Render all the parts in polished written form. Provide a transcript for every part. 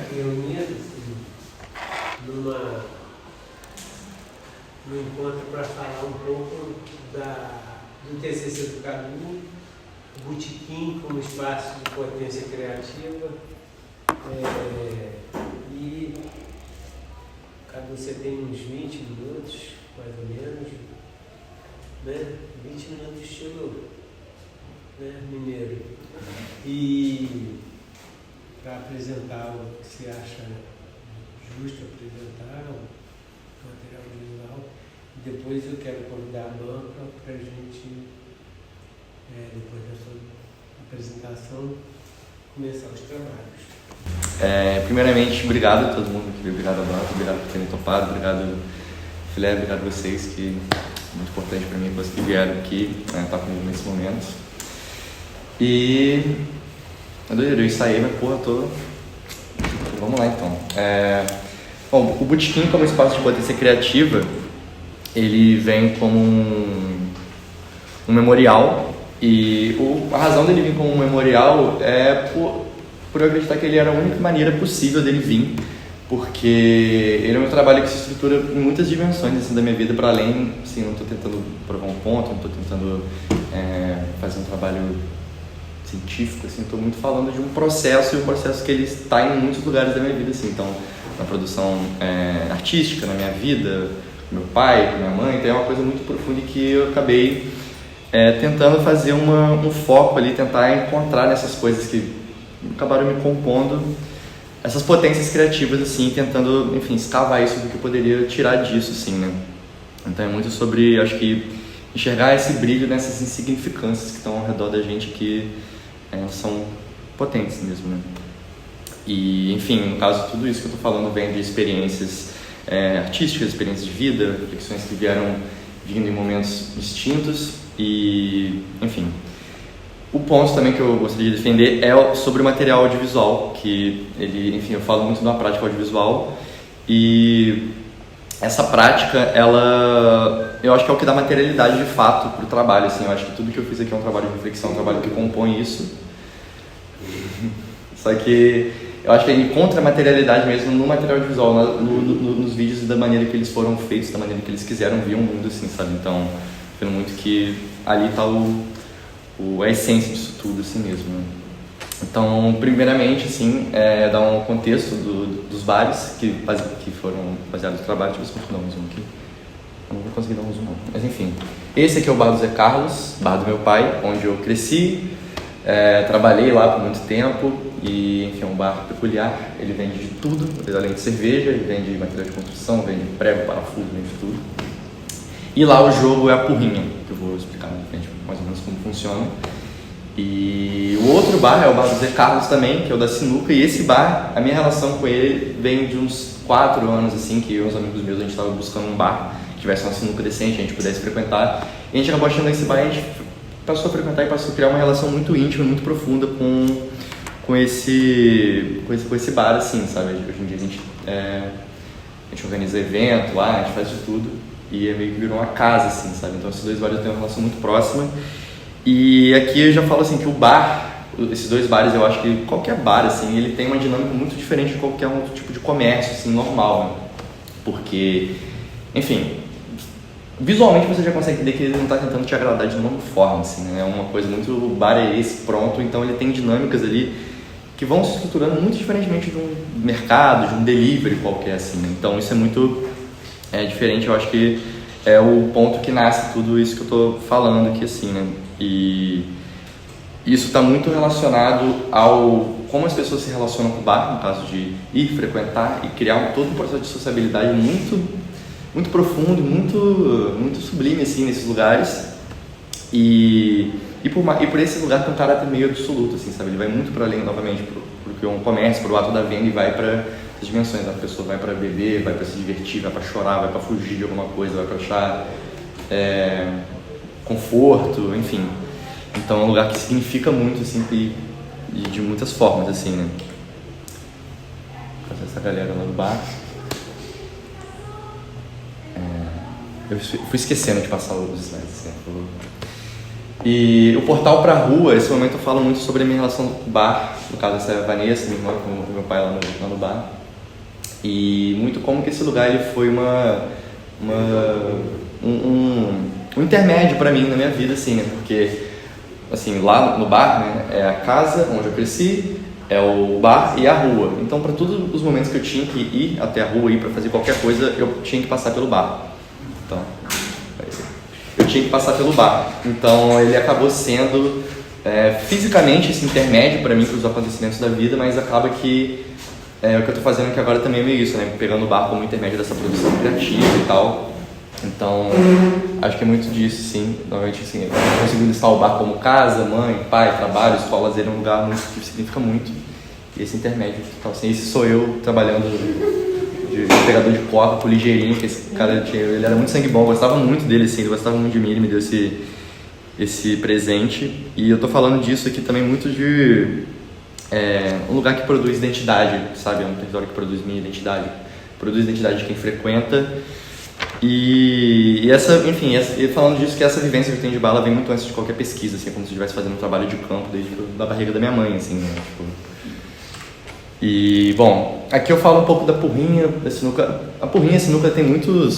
aqui reunidos num encontro para falar um pouco do TCC do Cadu, o Botequim como espaço de potência criativa. E Cadu, você tem uns 20 minutos, mais ou menos, né? 20 minutos de estilo, né, mineiro. E para apresentar o que você acha justo apresentar, o material visual. E depois eu quero convidar a banca para a gente, depois da sua apresentação, começar os trabalhos. Primeiramente, obrigado a todo mundo que veio, obrigado a banca, obrigado por terem topado, obrigado Filé, obrigado a vocês, que é muito importante para mim, vocês que vieram aqui, estar comigo nesse momento. E eu ensaiei minha porra toda. Vamos lá então. Bom, o Botequim como espaço de potência criativa, ele vem como um memorial, e a razão dele vir como um memorial é por eu acreditar que ele era a única maneira possível dele vir, porque ele é um trabalho que se estrutura em muitas dimensões assim, da minha vida, para além, assim, não estou tentando provar um ponto, não estou tentando fazer um trabalho científico, assim, estou muito falando de um processo, e um processo que ele está em muitos lugares da minha vida, assim, então, na produção artística, na minha vida, com meu pai, com minha mãe, então é uma coisa muito profunda e que eu acabei tentando fazer um foco ali, tentar encontrar nessas coisas que acabaram me compondo, essas potências criativas, assim, tentando, enfim, escavar isso do que eu poderia tirar disso, assim, né? Então é muito sobre, acho que, enxergar esse brilho nessas insignificâncias que estão ao redor da gente, que são potentes mesmo, né? E, enfim, no caso, tudo isso que eu estou falando vem de experiências artísticas, experiências de vida, reflexões que vieram vindo em momentos distintos e, enfim. O ponto também que eu gostaria de defender é sobre o material audiovisual, que ele, enfim, eu falo muito de uma prática audiovisual, e essa prática, eu acho que é o que dá materialidade de fato para o trabalho, assim, eu acho que tudo que eu fiz aqui é um trabalho de reflexão, um trabalho que compõe isso, só que eu acho que ele encontra materialidade mesmo no material audiovisual, nos vídeos e da maneira que eles foram feitos, da maneira que eles quiseram ver o mundo, assim, sabe, então, eu vejo muito que ali está a essência disso tudo, assim mesmo, né? Então, primeiramente, assim, dar um contexto dos bares que foram baseados no trabalho. Deixa eu ver se eu consigo dar um zoom aqui. Eu não vou conseguir dar um zoom, não. Mas, enfim. Esse aqui é o bar do Zé Carlos, bar do meu pai, onde eu cresci, trabalhei lá por muito tempo e, enfim, é um bar peculiar. Ele vende de tudo, além de cerveja, ele vende material de construção, vende prego, parafuso, vende tudo. E lá o jogo é a porrinha, que eu vou explicar na frente mais ou menos como funciona. E o outro bar é o bar do Zé Carlos também, que é o da sinuca, e esse bar, a minha relação com ele vem de uns 4 anos, assim, que eu e uns amigos meus, a gente estava buscando um bar que tivesse uma sinuca decente, a gente pudesse frequentar, e a gente acabou achando esse bar, e a gente passou a frequentar e passou a criar uma relação muito íntima, muito profunda com esse bar, assim, sabe? Hoje em dia a gente organiza evento lá, a gente faz de tudo, e meio que virou uma casa, assim, sabe? Então esses dois bares eu tenho uma relação muito próxima. E aqui eu já falo assim que o bar, esses dois bares, eu acho que qualquer bar, assim, ele tem uma dinâmica muito diferente de qualquer outro tipo de comércio, assim, normal, né? Porque, enfim, visualmente você já consegue entender que ele não está tentando te agradar de nenhuma forma, assim, né? É uma coisa muito, o bar é esse, pronto, então ele tem dinâmicas ali que vão se estruturando muito diferentemente de um mercado, de um delivery qualquer, assim, né? Então isso é muito diferente, eu acho que é o ponto que nasce tudo isso que eu estou falando aqui, assim, né? E isso está muito relacionado ao como as pessoas se relacionam com o bar, no caso de ir, frequentar e criar todo um processo de sociabilidade muito, muito profundo, muito sublime, assim, nesses lugares. E por esse lugar tem um caráter meio absoluto, assim, sabe? Ele vai muito para além, novamente, porque é um comércio, para o ato da venda, e vai para as dimensões. A pessoa vai para beber, vai para se divertir, vai para chorar, vai para fugir de alguma coisa, vai para achar conforto, enfim. Então é um lugar que significa muito, assim, e de muitas formas, assim, né? Fazer essa galera lá do bar. Eu fui esquecendo de passar os slides, assim, E o portal para a rua, esse momento eu falo muito sobre a minha relação com o bar, no caso essa é a Vanessa, minha irmã, com meu pai lá no bar. E muito como que esse lugar ele foi um intermédio para mim na minha vida, assim, né? Porque assim, lá no bar, né, é a casa onde eu cresci, é o bar e a rua. Então, para todos os momentos que eu tinha que ir até a rua, ir para fazer qualquer coisa, eu tinha que passar pelo bar. Então, eu tinha que passar pelo bar. Então, ele acabou sendo fisicamente esse intermédio para mim, para os acontecimentos da vida, mas acaba que o que eu estou fazendo aqui agora também é meio isso, né? Pegando o bar como intermédio dessa produção criativa e tal. Então, acho que é muito disso, sim. Normalmente, assim, conseguindo estar o bar como casa, mãe, pai, trabalho, escola, lazer, é um lugar muito, que significa muito. E esse intermédio, então, assim, esse sou eu trabalhando de pegador de copa pro Ligeirinho, que esse cara ele era muito sangue bom, eu gostava muito dele, assim, ele gostava muito de mim, ele me deu esse presente. E eu tô falando disso aqui também muito de um lugar que produz identidade, sabe? É um território que produz minha identidade, produz identidade de quem frequenta. E falando disso, que essa vivência que eu tenho de bar, ela vem muito antes de qualquer pesquisa, assim, como se eu estivesse fazendo um trabalho de campo desde da barriga da minha mãe, assim, né? Tipo. E, bom, aqui eu falo um pouco da porrinha, da sinuca. A porrinha e a sinuca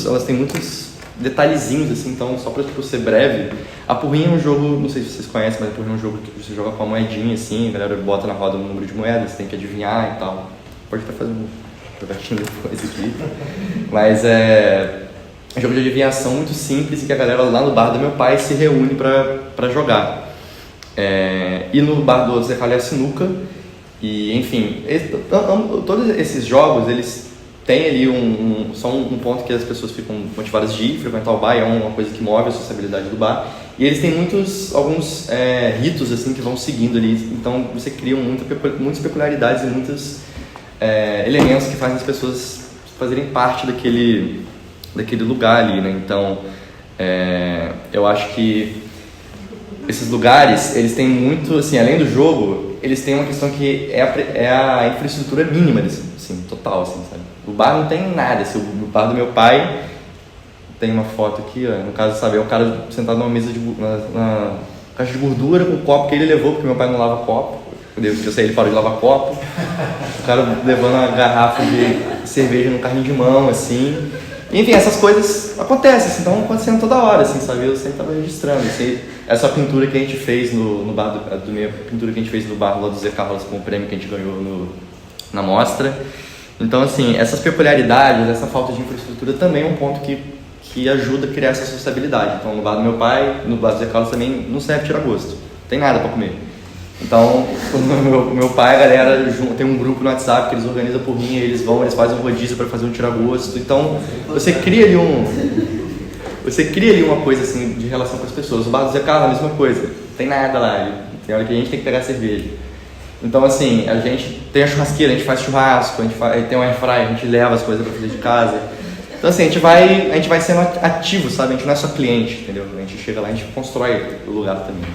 elas têm muitos detalhezinhos, assim, então, só pra ser breve, a porrinha é um jogo, não sei se vocês conhecem, mas a porrinha é um jogo que você joga com a moedinha, assim, a galera bota na roda um número de moedas, você tem que adivinhar e tal. Pode até fazer um jogatinho depois aqui. Mas é um jogo de adivinhação muito simples e que a galera lá no bar do meu pai se reúne pra jogar. E no bar do Zé Calha é a sinuca. E, enfim, todos esses jogos, eles têm ali só um ponto que as pessoas ficam motivadas de ir, frequentar o bar, é uma coisa que move a sociabilidade do bar. E eles têm alguns ritos, assim, que vão seguindo ali. Então, você cria muitas peculiaridades e muitos elementos que fazem as pessoas fazerem parte daquele lugar ali, né? Então, eu acho que esses lugares, eles têm muito, assim, além do jogo, eles têm uma questão que é a infraestrutura mínima, assim, total, assim, sabe? O bar não tem nada, assim, o bar do meu pai tem uma foto aqui, ó, no caso, sabe, é o cara sentado numa mesa na caixa de gordura com o copo que ele levou, porque meu pai não lava copo, eu sei, ele parou de lavar copo, o cara levando uma garrafa de cerveja no carrinho de mão, assim. Enfim, essas coisas acontecem, assim, estão acontecendo toda hora, assim, sabe? Eu sempre estava registrando, assim, essa pintura que a gente fez no bar, pintura que a gente fez no bar lá do Zé Carlos com o prêmio que a gente ganhou na mostra. Então, assim, essas peculiaridades, essa falta de infraestrutura também é um ponto que ajuda a criar essa sociabilidade. Então, no bar do meu pai, no bar do Zé Carlos também não serve tira-gosto, não tem nada para comer. Então, o meu pai, a galera tem um grupo no WhatsApp que eles organizam por mim, eles fazem um rodízio para fazer um tira-gosto. Então, você cria ali uma coisa assim de relação com as pessoas. O bar do Zé Carlos é a mesma coisa, não tem nada lá, tem hora que a gente tem que pegar cerveja. Então, assim, a gente tem a churrasqueira, a gente faz churrasco, tem um airfryer, a gente leva as coisas para fazer de casa. Então, assim, a gente vai sendo ativo, sabe? A gente não é só cliente, entendeu? A gente chega lá, a gente constrói o lugar também.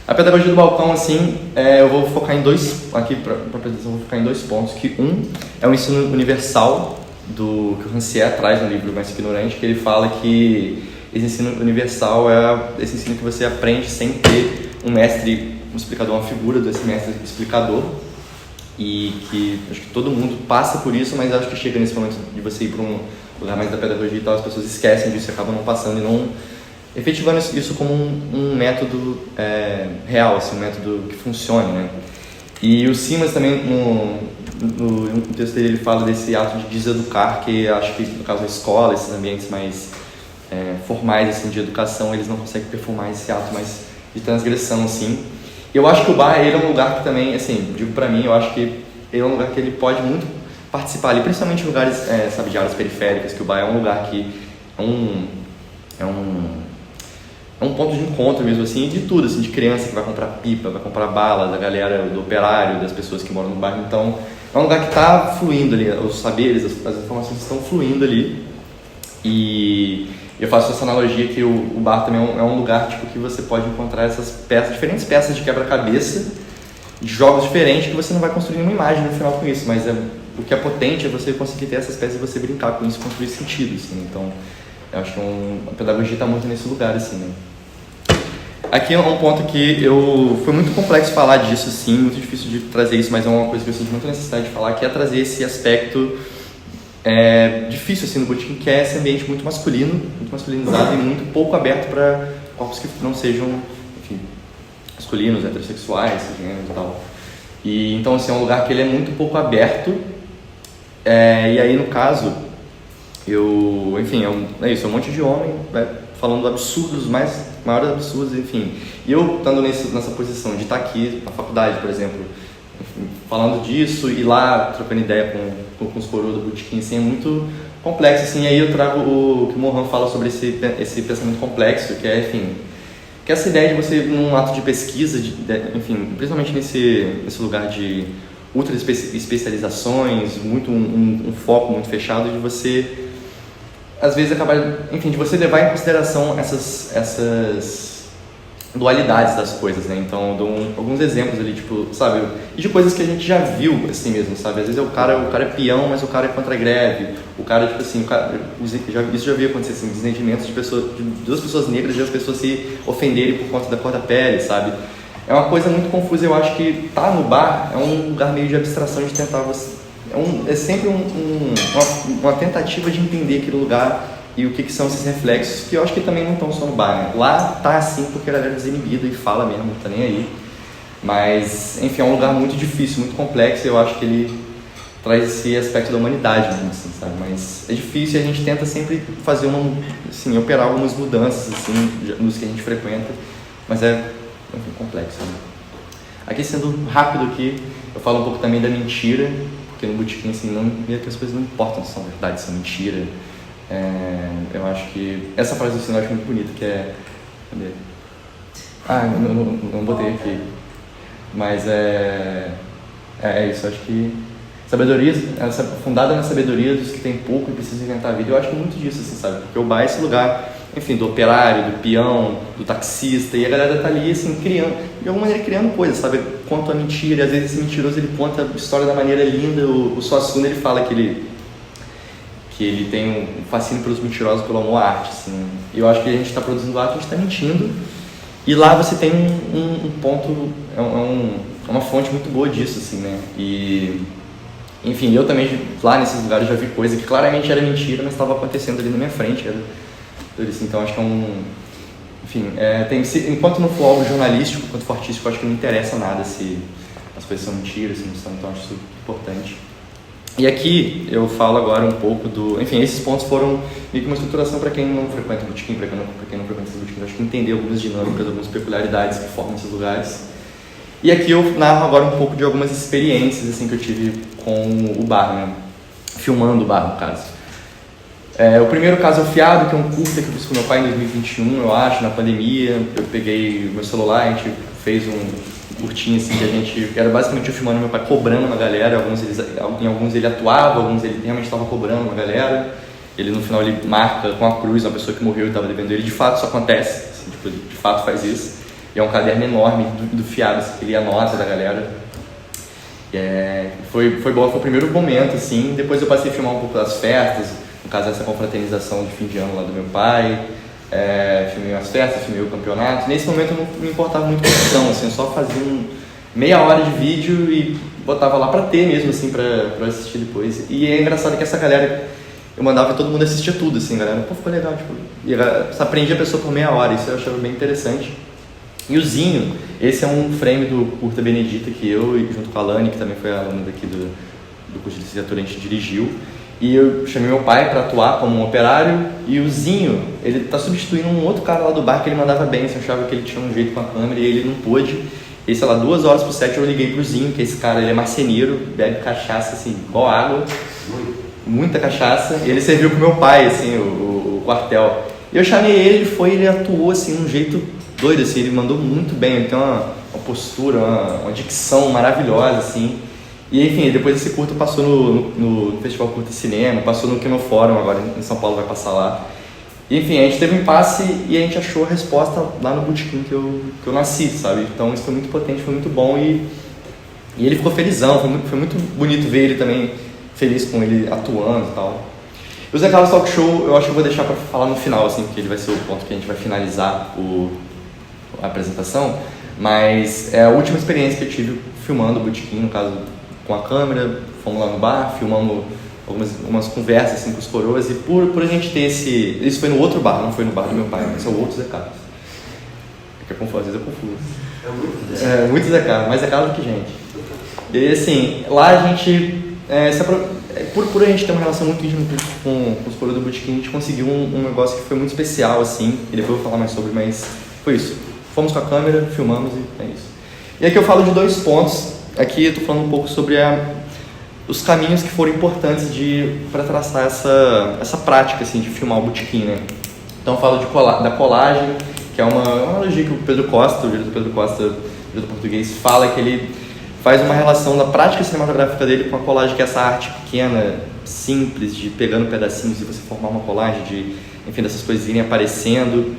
A pedagogia do balcão, assim, eu vou focar em aqui para a apresentação, vou focar em 2 pontos, que é o ensino universal, que o Rancière traz no livro Mais Ignorante, que ele fala que esse ensino universal é esse ensino que você aprende sem ter um mestre, um explicador, uma figura desse mestre explicador, e que acho que todo mundo passa por isso, mas acho que chega nesse momento de você ir para um lugar mais da pedagogia e tal, as pessoas esquecem disso e acabam não passando e não efetivando isso como um método real, assim, um método que funcione, né? E o Simas também, no texto dele, ele fala desse ato de deseducar, que acho que, no caso da escola, esses ambientes mais formais, assim, de educação, eles não conseguem performar esse ato mais de transgressão, assim. E eu acho que o bar, ele é um lugar que também, assim, digo pra mim, eu acho que ele é um lugar que ele pode muito participar ali, principalmente em lugares, sabe, de áreas periféricas, que o bar é um lugar que é um ponto de encontro mesmo, assim, de tudo, assim, de criança que vai comprar pipa, vai comprar bala, da galera, do operário, das pessoas que moram no bairro. Então, é um lugar que está fluindo ali, os saberes, as informações estão fluindo ali. E eu faço essa analogia que o bar também é um lugar, tipo, que você pode encontrar essas peças, diferentes peças de quebra-cabeça, de jogos diferentes, que você não vai construir nenhuma imagem no final com isso, mas o que é potente é você conseguir ter essas peças e você brincar com isso, construir sentido, assim. Então, eu acho que a pedagogia está muito nesse lugar, assim, né? Aqui é um ponto que foi muito complexo falar disso, sim, muito difícil de trazer isso, mas é uma coisa que eu sinto muita necessidade de falar, que é trazer esse aspecto difícil assim no botequim, que é esse ambiente muito masculino, muito masculinizado e muito pouco aberto para corpos que não sejam, enfim, masculinos, heterossexuais, gêneros e tal. E então assim, é um lugar que ele é muito pouco aberto. E aí no caso, enfim, é isso, é um monte de homem, falando absurdos, maiores absurdos, enfim. E eu estando nessa posição de estar aqui na faculdade, por exemplo, enfim, falando disso e lá trocando ideia com os coroas do botequim, assim, é muito complexo, assim. E aí eu trago o que o Mohan fala sobre esse pensamento complexo, que é, enfim, que essa ideia de você, num ato de pesquisa, enfim, principalmente nesse lugar de ultra especializações, muito um foco muito fechado, de você às vezes acaba, enfim, de você levar em consideração essas dualidades das coisas, né? Então, eu dou alguns exemplos ali, tipo, sabe, de coisas que a gente já viu assim mesmo, sabe? Às vezes o cara é peão, mas o cara é contra a greve. O cara, tipo assim, isso já vi acontecer, assim, desentendimentos de duas pessoas negras e as pessoas se ofenderem por conta da cor da pele, sabe? É uma coisa muito confusa. Eu acho que tá no bar é um lugar meio de abstração, de tentar é sempre uma tentativa de entender aquele lugar e o que são esses reflexos, que eu acho que também não estão só no bar, né? Lá tá assim porque a galera é desinibida e fala mesmo, não tá nem aí. Mas, enfim, é um lugar muito difícil, muito complexo, e eu acho que ele traz esse aspecto da humanidade mesmo, assim, sabe? Mas é difícil e a gente tenta sempre fazer assim, operar algumas mudanças, assim, nos que a gente frequenta, mas enfim, complexo, né? Aqui, sendo rápido aqui, eu falo um pouco também da mentira, porque no botequim, assim, que as coisas não importam se são verdade, se são mentira. Eu acho que essa frase do Sino eu acho muito bonita, que é... Cadê? Não botei aqui. Mas é isso, eu acho que sabedoria, fundada na sabedoria dos que têm pouco e precisam inventar a vida. Eu acho muito disso, assim, sabe? Porque o bar é esse lugar, enfim, do operário, do peão, do taxista, e a galera tá ali, assim, criando, de alguma maneira criando coisas, sabe? Conta a mentira, e às vezes esse mentiroso, ele conta a história da maneira linda. O Suassuna, ele fala que ele tem um fascínio pelos mentirosos, pelo amor à arte, assim. E eu acho que a gente está produzindo arte, a gente está mentindo, e lá você tem um ponto, é uma fonte muito boa disso, assim, né? E, enfim, eu também, lá nesses lugares, já vi coisa que claramente era mentira, mas estava acontecendo ali na minha frente, assim, então acho que enfim, enquanto não for algo jornalístico, enquanto for artístico, acho que não interessa nada se as coisas são mentiras, se não são, então acho isso importante. E aqui eu falo agora um pouco enfim, esses pontos foram meio que uma estruturação para quem não frequenta o botequim, para quem não frequenta esses botequins, acho que entender algumas dinâmicas, algumas peculiaridades que formam esses lugares. E aqui eu narro agora um pouco de algumas experiências, assim, que eu tive com o bar, né? Filmando o bar, no caso. O primeiro caso é o Fiado, que é um curta que eu fiz com meu pai em 2021, eu acho, na pandemia. Eu peguei o meu celular, a gente fez um curtinho, assim, que era basicamente eu filmando meu pai cobrando uma galera. Em alguns ele atuava, alguns ele realmente estava cobrando uma galera. Ele, no final, ele marca com a cruz uma pessoa que morreu e estava devendo ele. De fato, isso acontece, assim, tipo, de fato faz isso. E é um caderno enorme do Fiado, assim, que ele anota da galera. Foi bom, foi o primeiro momento, assim. Depois eu passei a filmar um pouco das festas, no caso essa confraternização de fim de ano lá do meu pai. Filmei as festas, filmei o campeonato. Nesse momento eu não me importava muito com a edição, assim, eu só fazia meia hora de vídeo e botava lá pra ter mesmo, assim, pra assistir depois. E é engraçado que essa galera, eu mandava e todo mundo assistia tudo, assim, galera. Pô, ficou legal, tipo, e você aprendia a pessoa por meia hora, isso eu achava bem interessante. E o Zinho, esse é um frame do Curta Benedita que eu, junto com a Lani, que também foi a aluna daqui do curso de licenciatura, a gente dirigiu. E eu chamei meu pai para atuar como um operário. E o Zinho, ele tá substituindo um outro cara lá do bar que ele mandava bem, assim, eu achava que ele tinha um jeito com a câmera e ele não pôde. E sei lá, 2 horas pro set eu liguei pro Zinho, que esse cara, ele é marceneiro, bebe cachaça, assim, igual água, muita cachaça. E ele serviu pro meu pai, assim, o quartel. E eu chamei ele atuou, assim, de um jeito doido, assim, ele mandou muito bem, ele tem uma postura, uma dicção maravilhosa, assim. E enfim, depois esse curto passou no Festival Curta Cinema, passou no Kinofórum, agora em São Paulo vai passar lá. E, enfim, a gente teve um impasse e a gente achou a resposta lá no botequim que eu nasci, sabe? Então isso foi muito potente, foi muito bom e ele ficou felizão, foi muito bonito ver ele também feliz com ele atuando e tal. E o Zé Carlos Talk Show eu acho que eu vou deixar pra falar no final, assim, porque ele vai ser o ponto que a gente vai finalizar a apresentação, mas é a última experiência que eu tive filmando o Botequim, no caso com a câmera. Fomos lá no bar, filmamos algumas conversas assim, com os coroas, e por a gente ter isso foi no outro bar, não foi no bar do meu pai, mas é o outro Zé Carlos. Às vezes eu confuso. É muito Zé Carlos, mais Zé Carlos do que gente. E assim, lá a gente, por a gente ter uma relação muito íntima com os coroas do Botequim, a gente conseguiu um negócio que foi muito especial, assim, e depois eu vou falar mais sobre, mas foi isso. Fomos com a câmera, filmamos e é isso. E aqui eu falo de 2 pontos. Aqui eu tô falando um pouco sobre os caminhos que foram importantes para traçar essa prática assim, de filmar o Botequim, né? Então eu falo da colagem, que é uma analogia que o Pedro Costa, o diretor Pedro Costa, diretor português, fala, que ele faz uma relação da prática cinematográfica dele com a colagem, que é essa arte pequena, simples, de pegando pedacinhos e você formar uma colagem, enfim, dessas coisas irem aparecendo.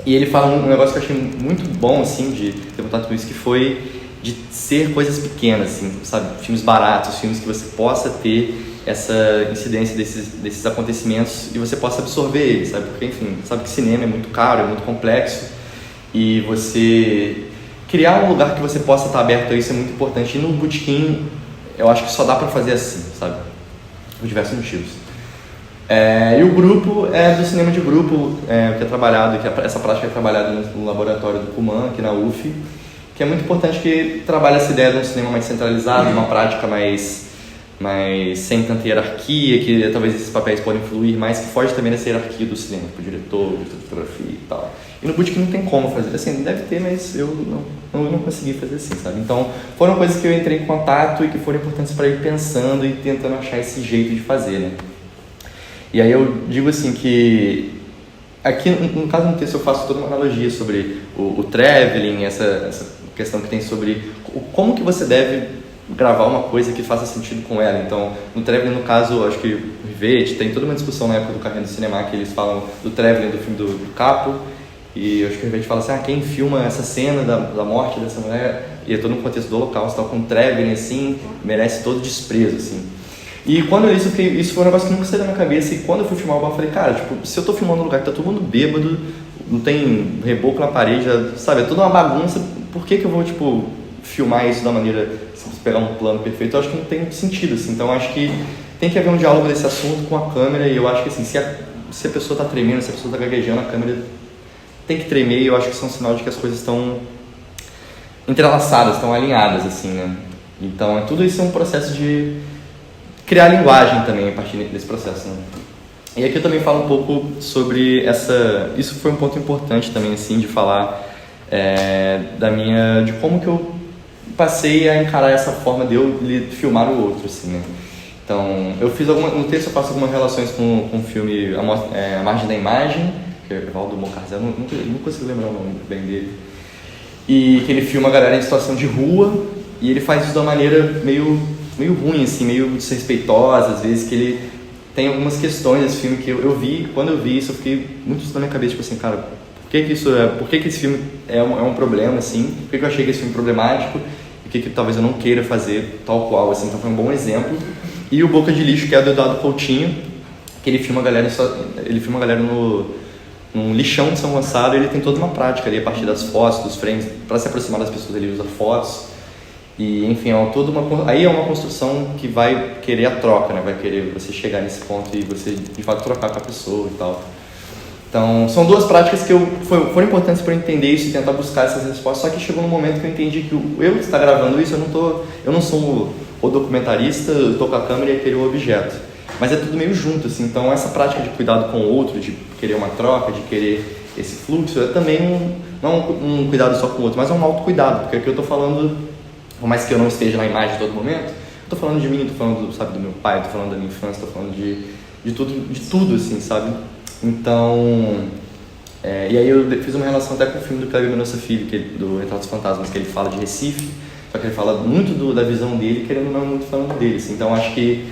E ele fala um negócio que eu achei muito bom, assim, de ter voltado com isso, que foi de ser coisas pequenas, assim, sabe? Filmes baratos, filmes que você possa ter essa incidência desses acontecimentos e você possa absorver eles, sabe? Porque, enfim, sabe que cinema é muito caro, é muito complexo, e você criar um lugar que você possa estar aberto a isso é muito importante. E no Botequim, eu acho que só dá pra fazer assim, sabe? Por diversos motivos. E o grupo é do cinema de grupo, que é trabalhado, essa prática é trabalhada no laboratório do Cuman, aqui na UF, que é muito importante, que trabalha essa ideia de um cinema mais centralizado, uma prática mais sem tanta hierarquia, que talvez esses papéis podem fluir mais, que foge também dessa hierarquia do cinema, pro diretor de fotografia e tal. E no Botequim não tem como fazer assim, deve ter, mas eu não consegui fazer assim, sabe? Então foram coisas que eu entrei em contato e que foram importantes para ir pensando e tentando achar esse jeito de fazer, né? E aí eu digo assim que aqui no caso no texto eu faço toda uma analogia sobre o traveling, essa questão que tem sobre como que você deve gravar uma coisa que faça sentido com ela. Então, no traveling, no caso, acho que o Rivete tem toda uma discussão na época do Carreira do Cinema, que eles falam do traveling do filme do Capo, e acho que o Rivete fala assim, quem filma essa cena da morte dessa mulher, e é todo um contexto do Holocausto, com traveling assim, merece todo desprezo, assim. E quando eu li isso foi um negócio que nunca saiu da minha cabeça, e quando eu fui filmar o bar, eu falei, cara, tipo, se eu tô filmando um lugar que tá todo mundo bêbado, não tem reboco na parede, sabe, é toda uma bagunça, por que eu vou, tipo, filmar isso da maneira, se pegar um plano perfeito? Eu acho que não tem muito sentido, assim. Então eu acho que tem que haver um diálogo desse assunto com a câmera, e eu acho que assim, se a pessoa tá tremendo, se a pessoa tá gaguejando, a câmera tem que tremer, e eu acho que isso é um sinal de que as coisas estão entrelaçadas, estão alinhadas, assim, né? Então tudo isso é um processo de criar linguagem também a partir desse processo, né? E aqui eu também falo um pouco sobre isso foi um ponto importante também, assim, de falar de como que eu passei a encarar essa forma de eu filmar o outro, assim, né? Então, eu fiz no texto eu faço algumas relações com o filme A Margem da Imagem, que é o Evaldo Moncarzel, não consigo lembrar o nome bem dele, e que ele filma a galera em situação de rua, e ele faz isso de uma maneira meio ruim, assim, meio desrespeitosa, às vezes, que ele tem algumas questões desse filme que eu vi, quando eu vi isso, eu fiquei muito na minha cabeça, tipo assim, cara, por que esse filme é um problema, assim, por que eu achei que esse filme é problemático, e que talvez eu não queira fazer tal qual, assim. Então foi um bom exemplo. E o Boca de Lixo, que é do Eduardo Coutinho, que ele filma a galera num lixão de São Gonçalo, e ele tem toda uma prática ali, a partir das fotos, dos frames, para se aproximar das pessoas, ele usa fotos, e enfim, aí é uma construção que vai querer a troca, né? Vai querer você chegar nesse ponto e você de fato trocar com a pessoa e tal. Então, são duas práticas que foram importantes para eu entender isso e tentar buscar essas respostas, só que chegou num momento que eu entendi que eu que está gravando isso, eu não sou o documentarista, eu estou com a câmera e aquele o objeto, mas é tudo meio junto, assim. Então essa prática de cuidado com o outro, de querer uma troca, de querer esse fluxo, é também não um cuidado só com o outro, mas é um autocuidado, porque aqui eu estou falando, por mais que eu não esteja na imagem a todo momento, eu estou falando de mim, estou falando, sabe, do meu pai, estou falando da minha infância, estou falando de tudo, assim, sabe? Então, e aí eu fiz uma relação até com o filme do Kleber Mendonça Filho, do Retratos Fantasmas, que ele fala de Recife, só que ele fala muito da visão dele, querendo não muito falando dele, assim. Então acho que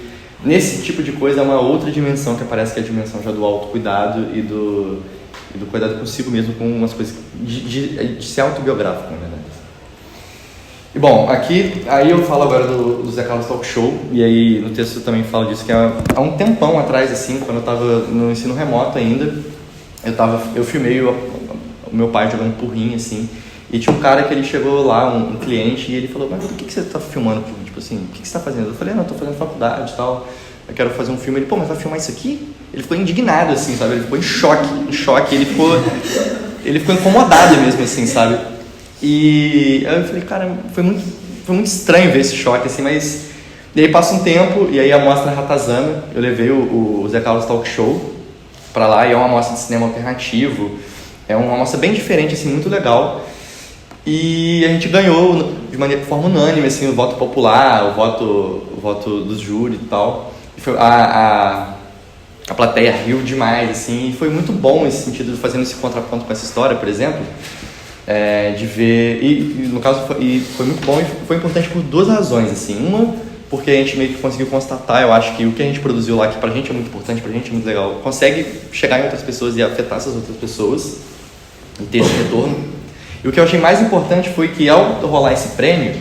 nesse tipo de coisa é uma outra dimensão que aparece, que é a dimensão já do autocuidado e do cuidado consigo mesmo, com umas coisas de ser autobiográfico, na verdade. E bom, aí eu falo agora do Zé Carlos Talk Show, e aí no texto eu também falo disso, que há um tempão atrás, assim, quando eu estava no ensino remoto ainda, eu filmei o meu pai jogando porrinho, assim. E tinha um cara que ele chegou lá, um cliente, e ele falou, mas por que você tá filmando porrinho? Tipo assim, o que você tá fazendo? Eu falei, não, eu tô fazendo faculdade e tal, eu quero fazer um filme. Ele, pô, mas vai filmar isso aqui? Ele ficou indignado, assim, sabe? Ele ficou em choque, ele ficou incomodado mesmo, assim, sabe? E aí eu falei, cara, foi muito estranho ver esse choque, assim, mas... E aí passa um tempo, e aí a mostra Ratazana, eu levei o Zé Carlos Talk Show pra lá, e é uma mostra de cinema alternativo, é uma mostra bem diferente, assim, muito legal. E a gente ganhou de forma unânime, assim, o voto popular, o voto dos júri e tal. E foi, a plateia riu demais, assim, e foi muito bom nesse sentido de fazendo esse contraponto com essa história, por exemplo, de ver, e no caso foi muito bom e foi importante por duas razões, assim. Uma, porque a gente meio que conseguiu constatar, eu acho que o que a gente produziu lá, que pra gente é muito importante, pra gente é muito legal, consegue chegar em outras pessoas e afetar essas outras pessoas e ter esse retorno. E o que eu achei mais importante foi que, ao rolar esse prêmio,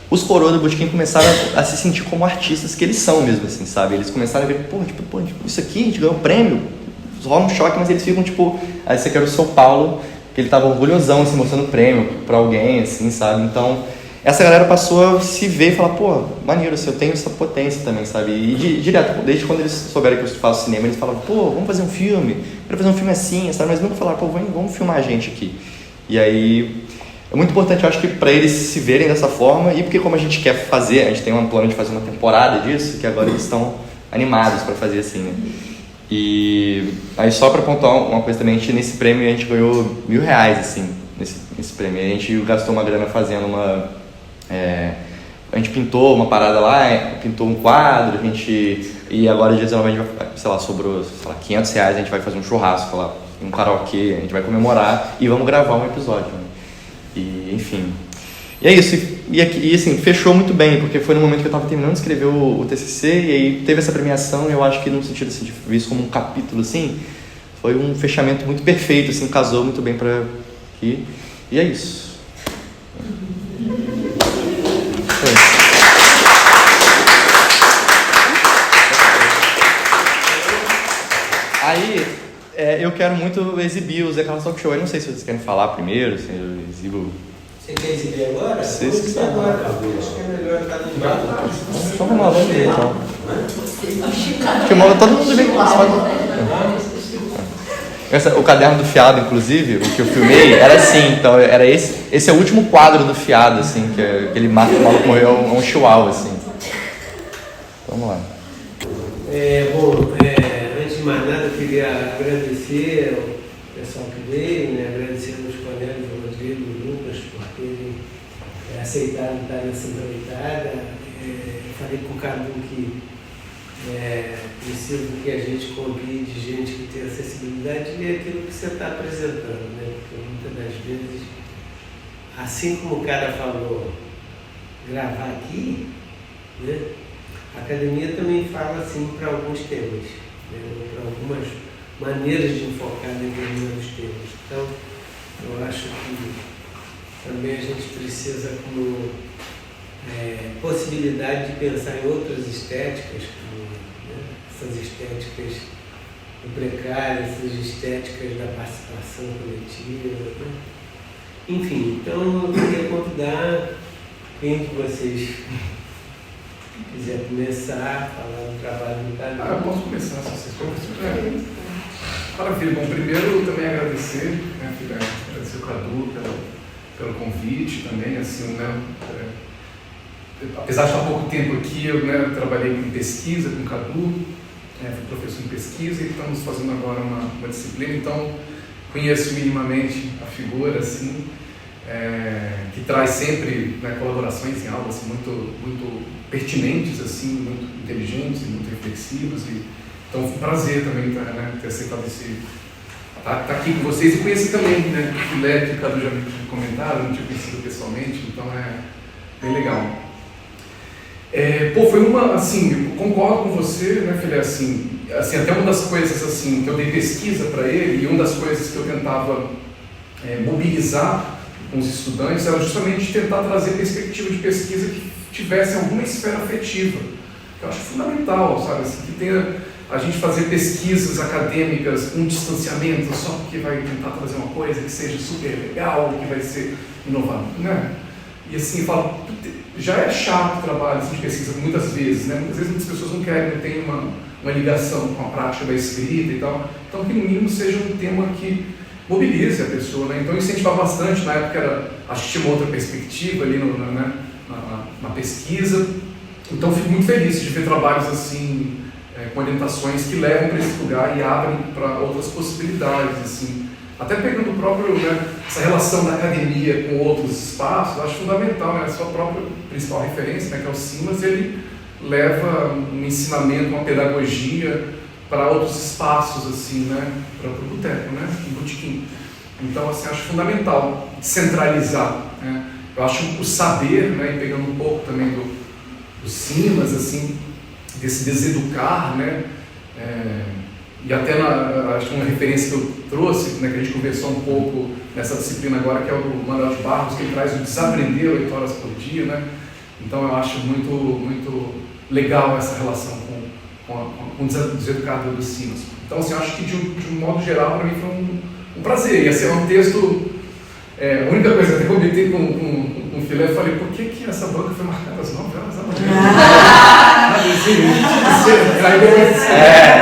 os coroas do Botequim começaram a se sentir como artistas que eles são mesmo, assim, sabe? Eles começaram a ver, pô, isso aqui, a gente ganhou um prêmio, rola um choque, mas eles ficam, tipo... Aí você quer o São Paulo, que ele tava orgulhosão, assim, mostrando o prêmio pra alguém, assim, sabe? Então, essa galera passou a se ver e falar, pô, maneiro, assim, eu tenho essa potência também, sabe? E direto, desde quando eles souberam que eu faço cinema, eles falavam, pô, vamos fazer um filme, quero fazer um filme assim, sabe? Mas nunca falaram, pô, vamos filmar a gente aqui. E aí, é muito importante, eu acho que para eles se verem dessa forma, e porque como a gente quer fazer, a gente tem um plano de fazer uma temporada disso, que agora eles estão animados para fazer assim, né? E aí só para pontuar uma coisa também, nesse prêmio a gente ganhou R$1.000, assim, nesse prêmio. A gente gastou uma grana fazendo a gente pintou uma parada lá, pintou um quadro, e agora dia 19 a gente vai, sei lá, sobrou, sei lá, R$500, a gente vai fazer um churrasco lá, um karaokê, a gente vai comemorar e vamos gravar um episódio, né? E enfim, e é isso, e assim, fechou muito bem, porque foi no momento que eu estava terminando de escrever o TCC, e aí teve essa premiação, e eu acho que no sentido assim, de ver isso como um capítulo, assim, foi um fechamento muito perfeito, assim, casou muito bem para aqui, e é isso. Aí, eu quero muito exibir o Zé Carlos Talk Show. Eu não sei se vocês querem falar primeiro, se eu exibo... Você quer exibir agora? Vocês que sabem. Acho que é melhor estar no embalo. Então vamos lá, vamos ver então. Filmou todo mundo bem. O caderno do Fiado, inclusive, o que eu filmei, era assim, então, era esse é o último quadro do Fiado, assim, que aquele maluco morreu, é um chihuahua, assim. Vamos lá. Antes de mais nada, eu queria agradecer ao pessoal que veio, né? Agradecer aos colegas do Rodrigo e do Lucas por terem aceitado estar nessa empreitada. Eu falei com o Cadu que preciso que a gente convide gente que tem acessibilidade e aquilo que você está apresentando, né? Porque muitas das vezes, assim como o cara falou, gravar aqui, né? A academia também fala assim para alguns temas, né? Para algumas maneiras de enfocar determinados temas. Então, eu acho que também a gente precisa, como possibilidade de pensar em outras estéticas, como, né? Essas estéticas do precário, essas estéticas da participação coletiva, né? Enfim, então eu queria convidar quem de vocês quiser começar a falar do trabalho do Cadu. Eu posso começar, se vocês querem. Maravilha. Bom, primeiro também agradecer, né, agradecer o Cadu pelo convite também, assim, né, apesar de estar há pouco tempo aqui, eu, né, trabalhei em pesquisa com o Cadu, fui professor em pesquisa e estamos fazendo agora uma disciplina, então conheço minimamente a figura, assim, que traz sempre, né, colaborações em aulas assim, muito pertinentes, assim, muito inteligentes e muito reflexivos. Então foi um prazer também ter aceitado estar aqui com vocês e conhecer também, né, o Filé, que o Cadu já me comentaram, não tinha conhecido pessoalmente, então é bem legal. Foi uma, assim, eu concordo com você, né, Filé, assim, até uma das coisas, assim, que eu dei pesquisa para ele e uma das coisas que eu tentava mobilizar com os estudantes era justamente tentar trazer perspectiva de pesquisa que tivesse alguma esfera afetiva, que eu acho fundamental, sabe, assim, que tenha a gente fazer pesquisas acadêmicas com distanciamento só porque vai tentar trazer uma coisa que seja super legal, que vai ser inovador, né? E assim, eu falo, já é chato o trabalho assim, de pesquisa muitas vezes, né? Muitas vezes muitas pessoas não querem, não tem uma ligação com a prática da escrita e tal. Então, que no mínimo seja um tema que mobilize a pessoa, né? Então, incentivar bastante. Na época, acho que tinha uma outra perspectiva ali na pesquisa. Então, fico muito feliz de ver trabalhos assim, com orientações que levam para esse lugar e abrem para outras possibilidades, assim. Até pegando o próprio, né, essa relação da academia com outros espaços, eu acho fundamental, né? A sua própria principal referência, né, que é o Simas, ele leva um ensinamento, uma pedagogia para outros espaços, assim, né? Para o boteco, né? Um botequim. Então, assim, acho fundamental centralizar, né? Eu acho o saber, né, e pegando um pouco também do Simas, assim, desse deseducar, né? E até acho que uma referência que eu trouxe, né, que a gente conversou um pouco nessa disciplina agora, que é o do Manuel de Barros, que ele traz o desaprender 8 horas por dia, né? Então eu acho muito, muito legal essa relação com o deseducado do Simas. Então, assim, eu acho que de um modo geral, para mim foi um prazer. Ia ser um texto. A única coisa que eu até comentei com o Filé, eu falei, por que essa banca foi marcada às 9 horas da manhã?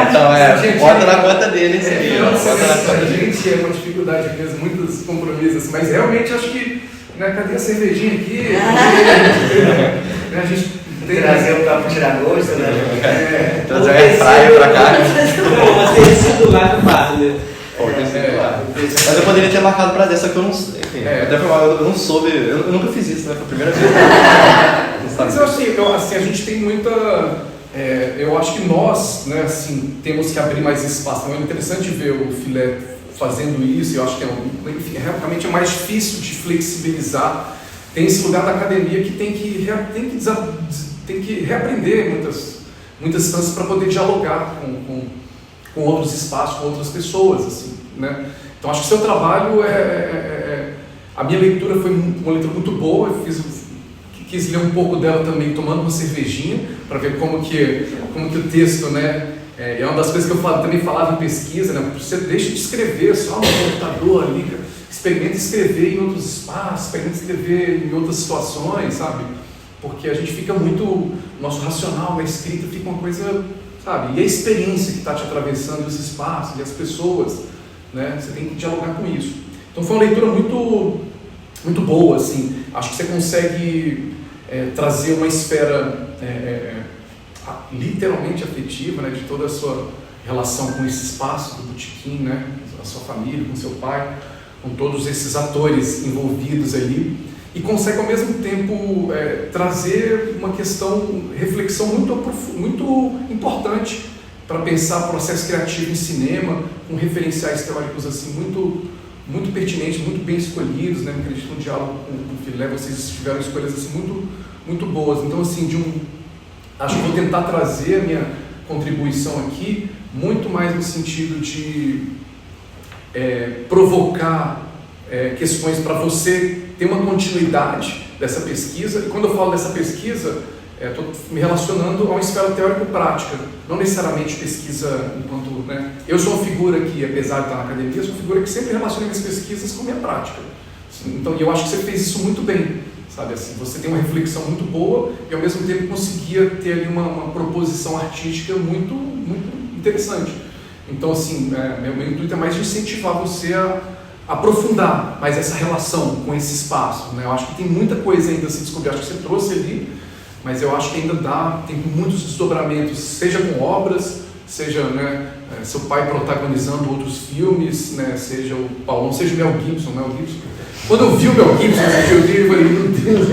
Então bota na conta dele isso aí. Gente, é uma dificuldade mesmo, muitos compromissos, assim, mas realmente acho que, né, cadê a cervejinha aqui? A gente tem trazer o copo tirar gosto, né? Trazer a praia pra cá. Não, ter sido lá do bar, né? Mas eu poderia ter marcado pra dessa, só que eu não sei. Enfim, até foi mal, eu não soube, eu nunca fiz isso, né? Foi a primeira vez. Mas eu assim, a gente tem muita. Eu acho que nós, né, assim, temos que abrir mais espaço. Então é interessante ver o Filé fazendo isso, eu acho que realmente é mais difícil de flexibilizar. Tem esse lugar da academia que tem que reaprender muitas instâncias para poder dialogar com outros espaços, com outras pessoas, assim, né? Então acho que o seu trabalho a minha leitura foi uma leitura muito boa, eu quis ler um pouco dela também tomando uma cervejinha para ver como que o texto, né, é uma das coisas que eu também falava em pesquisa, né? Você deixa de escrever só no computador ali, experimenta escrever em outros espaços, experimenta escrever em outras situações, sabe? Porque a gente fica muito, nosso racional na escrita fica uma coisa, sabe? E a experiência que está te atravessando os espaços e as pessoas, né? Você tem que dialogar com isso. Então foi uma leitura muito, muito boa, assim. Acho que você consegue trazer uma esfera literalmente afetiva, né? De toda a sua relação com esse espaço do botequim, né? A sua família, com seu pai, com todos esses atores envolvidos ali. E consegue ao mesmo tempo trazer uma reflexão muito importante para pensar processo criativo em cinema, com referenciais teóricos assim muito pertinentes, muito bem escolhidos, né? Acredito no diálogo com o Filé, vocês tiveram escolhas assim muito boas. Então assim, acho que vou tentar trazer a minha contribuição aqui muito mais no sentido de provocar questões para você ter uma continuidade dessa pesquisa. E quando eu falo dessa pesquisa, estou me relacionando a uma esfera teórico-prática, não necessariamente pesquisa enquanto, né? Eu sou uma figura que, apesar de estar na academia, sou uma figura que sempre relaciona minhas pesquisas com a minha prática. Então, eu acho que você fez isso muito bem, sabe? Assim, você tem uma reflexão muito boa e, ao mesmo tempo, conseguia ter ali uma proposição artística muito interessante. Então, assim, meu intuito é mais de incentivar você a aprofundar mais essa relação com esse espaço, né? Eu acho que tem muita coisa ainda a se descobrir, acho que você trouxe ali, mas eu acho que ainda tem muitos desdobramentos, seja com obras, seja, né, seu pai protagonizando outros filmes, né, seja o Paulão, seja o Mel Gibson. Quando eu vi o Mel Gibson, eu falei, meu Deus,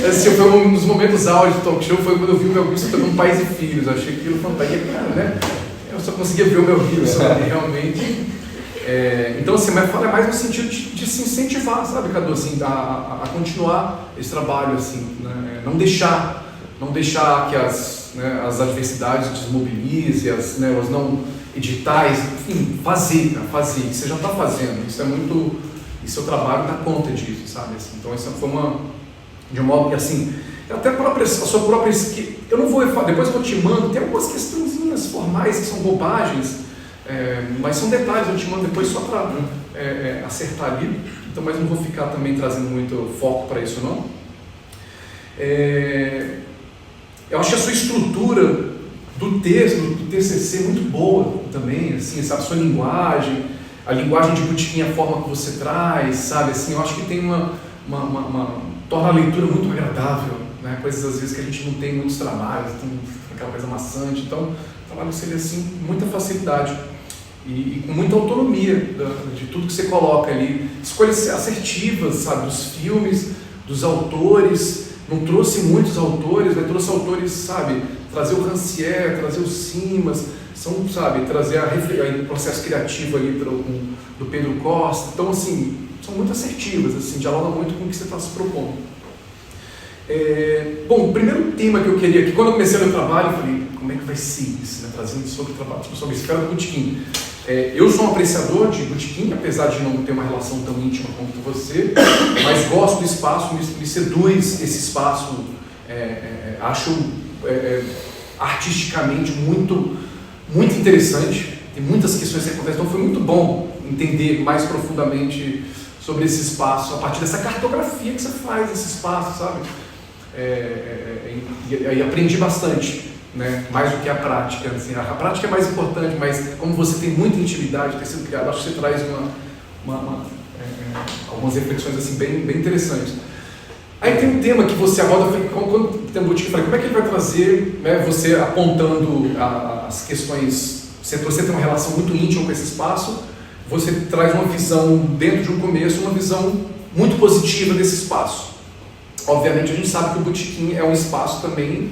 assim, foi um dos momentos áureos do talk show, foi quando eu vi o Mel Gibson tocando Pais e Filhos, eu achei aquilo fantástico, né? Eu só conseguia ver o Mel Gibson ali, realmente. Então, assim, mas fala mais no sentido de se incentivar, sabe, Cadu, assim, a continuar esse trabalho, assim, né? Não deixar que as adversidades desmobilizem, os não editais, enfim, fazer, você já está fazendo, e seu trabalho dá conta disso, sabe, assim. Então, essa foi de um modo que, assim, até a sua própria... Eu não vou... Depois eu te mando, tem algumas questõezinhas formais que são bobagens, mas são detalhes, eu te mando depois só para acertar ali, então, mas não vou ficar também trazendo muito foco para isso não. Eu acho que a sua estrutura do texto, do TCC é muito boa também, assim, sabe, a sua linguagem, a linguagem de Botequim, a forma que você traz, sabe, assim, eu acho que tem torna a leitura muito agradável, né, coisas às vezes que a gente não tem muitos trabalhos, tem aquela coisa maçante, então o trabalho seria assim, com muita facilidade e com muita autonomia de tudo que você coloca ali, escolhas assertivas, sabe, dos filmes, dos autores. Não trouxe muitos autores, mas trouxe autores, sabe, trazer o Rancière, trazer o Simas, sabe, trazer o processo criativo ali do Pedro Costa. Então, assim, são muito assertivas, assim, dialogam muito com o que você está se propondo. Bom, o primeiro tema que eu queria, que quando eu comecei meu trabalho, eu falei, como é que vai ser isso, né, trazendo sobre o trabalho, sobre a esfera do Botequim. Eu sou um apreciador de Botequim, apesar de não ter uma relação tão íntima quanto você, mas gosto do espaço, me seduz esse espaço, acho artisticamente muito interessante, tem muitas questões que acontecem, então foi muito bom entender mais profundamente sobre esse espaço, a partir dessa cartografia que você faz desse espaço, sabe? E aprendi bastante. Né? Mais do que a prática, assim, a prática é mais importante, mas como você tem muita intimidade, ter sido criado, acho que você traz algumas reflexões assim, bem interessantes. Aí tem um tema que você aborda, quando tem um Botequim, eu falei, como é que ele vai trazer, né, você apontando as questões, você tem uma relação muito íntima com esse espaço, você traz uma visão, dentro de um começo, uma visão muito positiva desse espaço. Obviamente a gente sabe que o Botequim é um espaço também,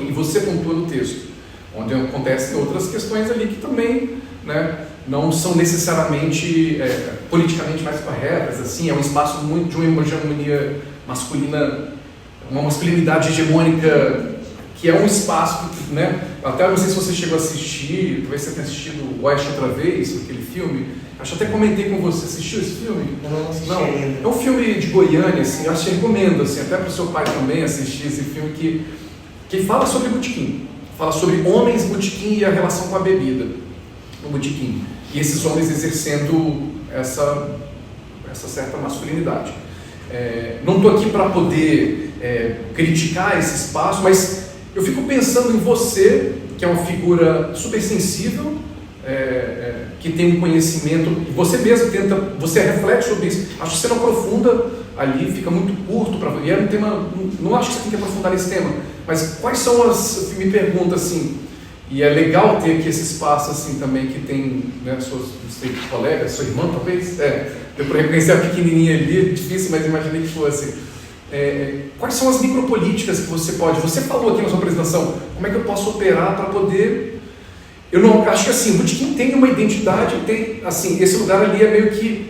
e você pontua no texto, onde acontecem outras questões ali que também, né, não são necessariamente politicamente mais corretas, assim, é um espaço muito de uma hegemonia masculina, uma masculinidade hegemônica, que é um espaço, né, até não sei se você chegou a assistir, talvez você tenha assistido West outra vez, aquele filme. Acho que até comentei com você, assistiu esse filme? Não assisti ainda. É um filme de Goiânia, assim, eu acho que recomendo, assim, até para o seu pai também assistir esse filme que fala sobre Botequim, fala sobre homens, Botequim e a relação com a bebida no Botequim, e esses homens exercendo essa certa masculinidade. Não estou aqui para poder criticar esse espaço, mas eu fico pensando em você, que é uma figura super sensível, que tem um conhecimento, e você mesmo você reflete sobre isso, acho que você não aprofunda ali, fica muito curto, e é um tema, não acho que você tem que aprofundar nesse tema, mas quais são me pergunta assim, e é legal ter aqui esse espaço assim também, que tem, né, seus colegas, sua irmã talvez, deu para reconhecer a pequenininha ali, difícil, mas imaginei que fosse. Quais são as micropolíticas que você falou aqui na sua apresentação, como é que eu posso operar para poder... Eu não acho que assim, o Botequim tem uma identidade, tem, assim, esse lugar ali é meio que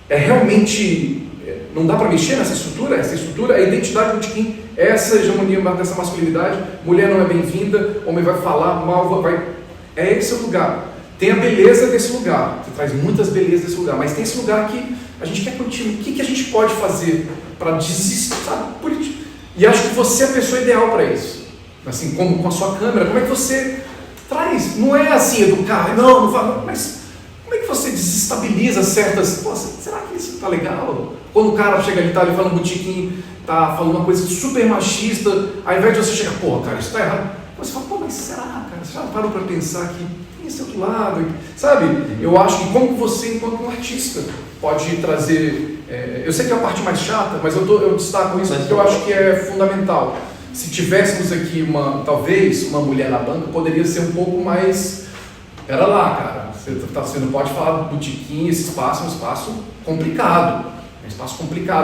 realmente, não dá para mexer nessa estrutura, a identidade do Botequim é essa hegemonia dessa masculinidade, mulher não é bem-vinda, homem vai falar mal, é esse o lugar. Tem a beleza desse lugar, você traz muitas belezas desse lugar, mas tem esse lugar que a gente quer continuar. O que a gente pode fazer para desistir, sabe? E acho que você é a pessoa ideal para isso, assim, como com a sua câmera, como é que você traz, não é assim educar, não fala, mas como é que você desestabiliza certas, será que isso tá legal? Quando o cara chega ali, tá ali falando Botequim, tá falando uma coisa super machista, ao invés de você chegar, cara, isso tá errado, você fala, mas será, cara, você já parou para pensar que tem esse outro lado, sabe? Eu acho que como você, enquanto um artista, pode trazer, eu sei que é a parte mais chata, mas eu destaco isso porque eu acho que é fundamental. Se tivéssemos aqui talvez uma mulher na banca, poderia ser um pouco mais, pera lá, cara, você não pode falar do Botequim, esse espaço é um espaço complicado,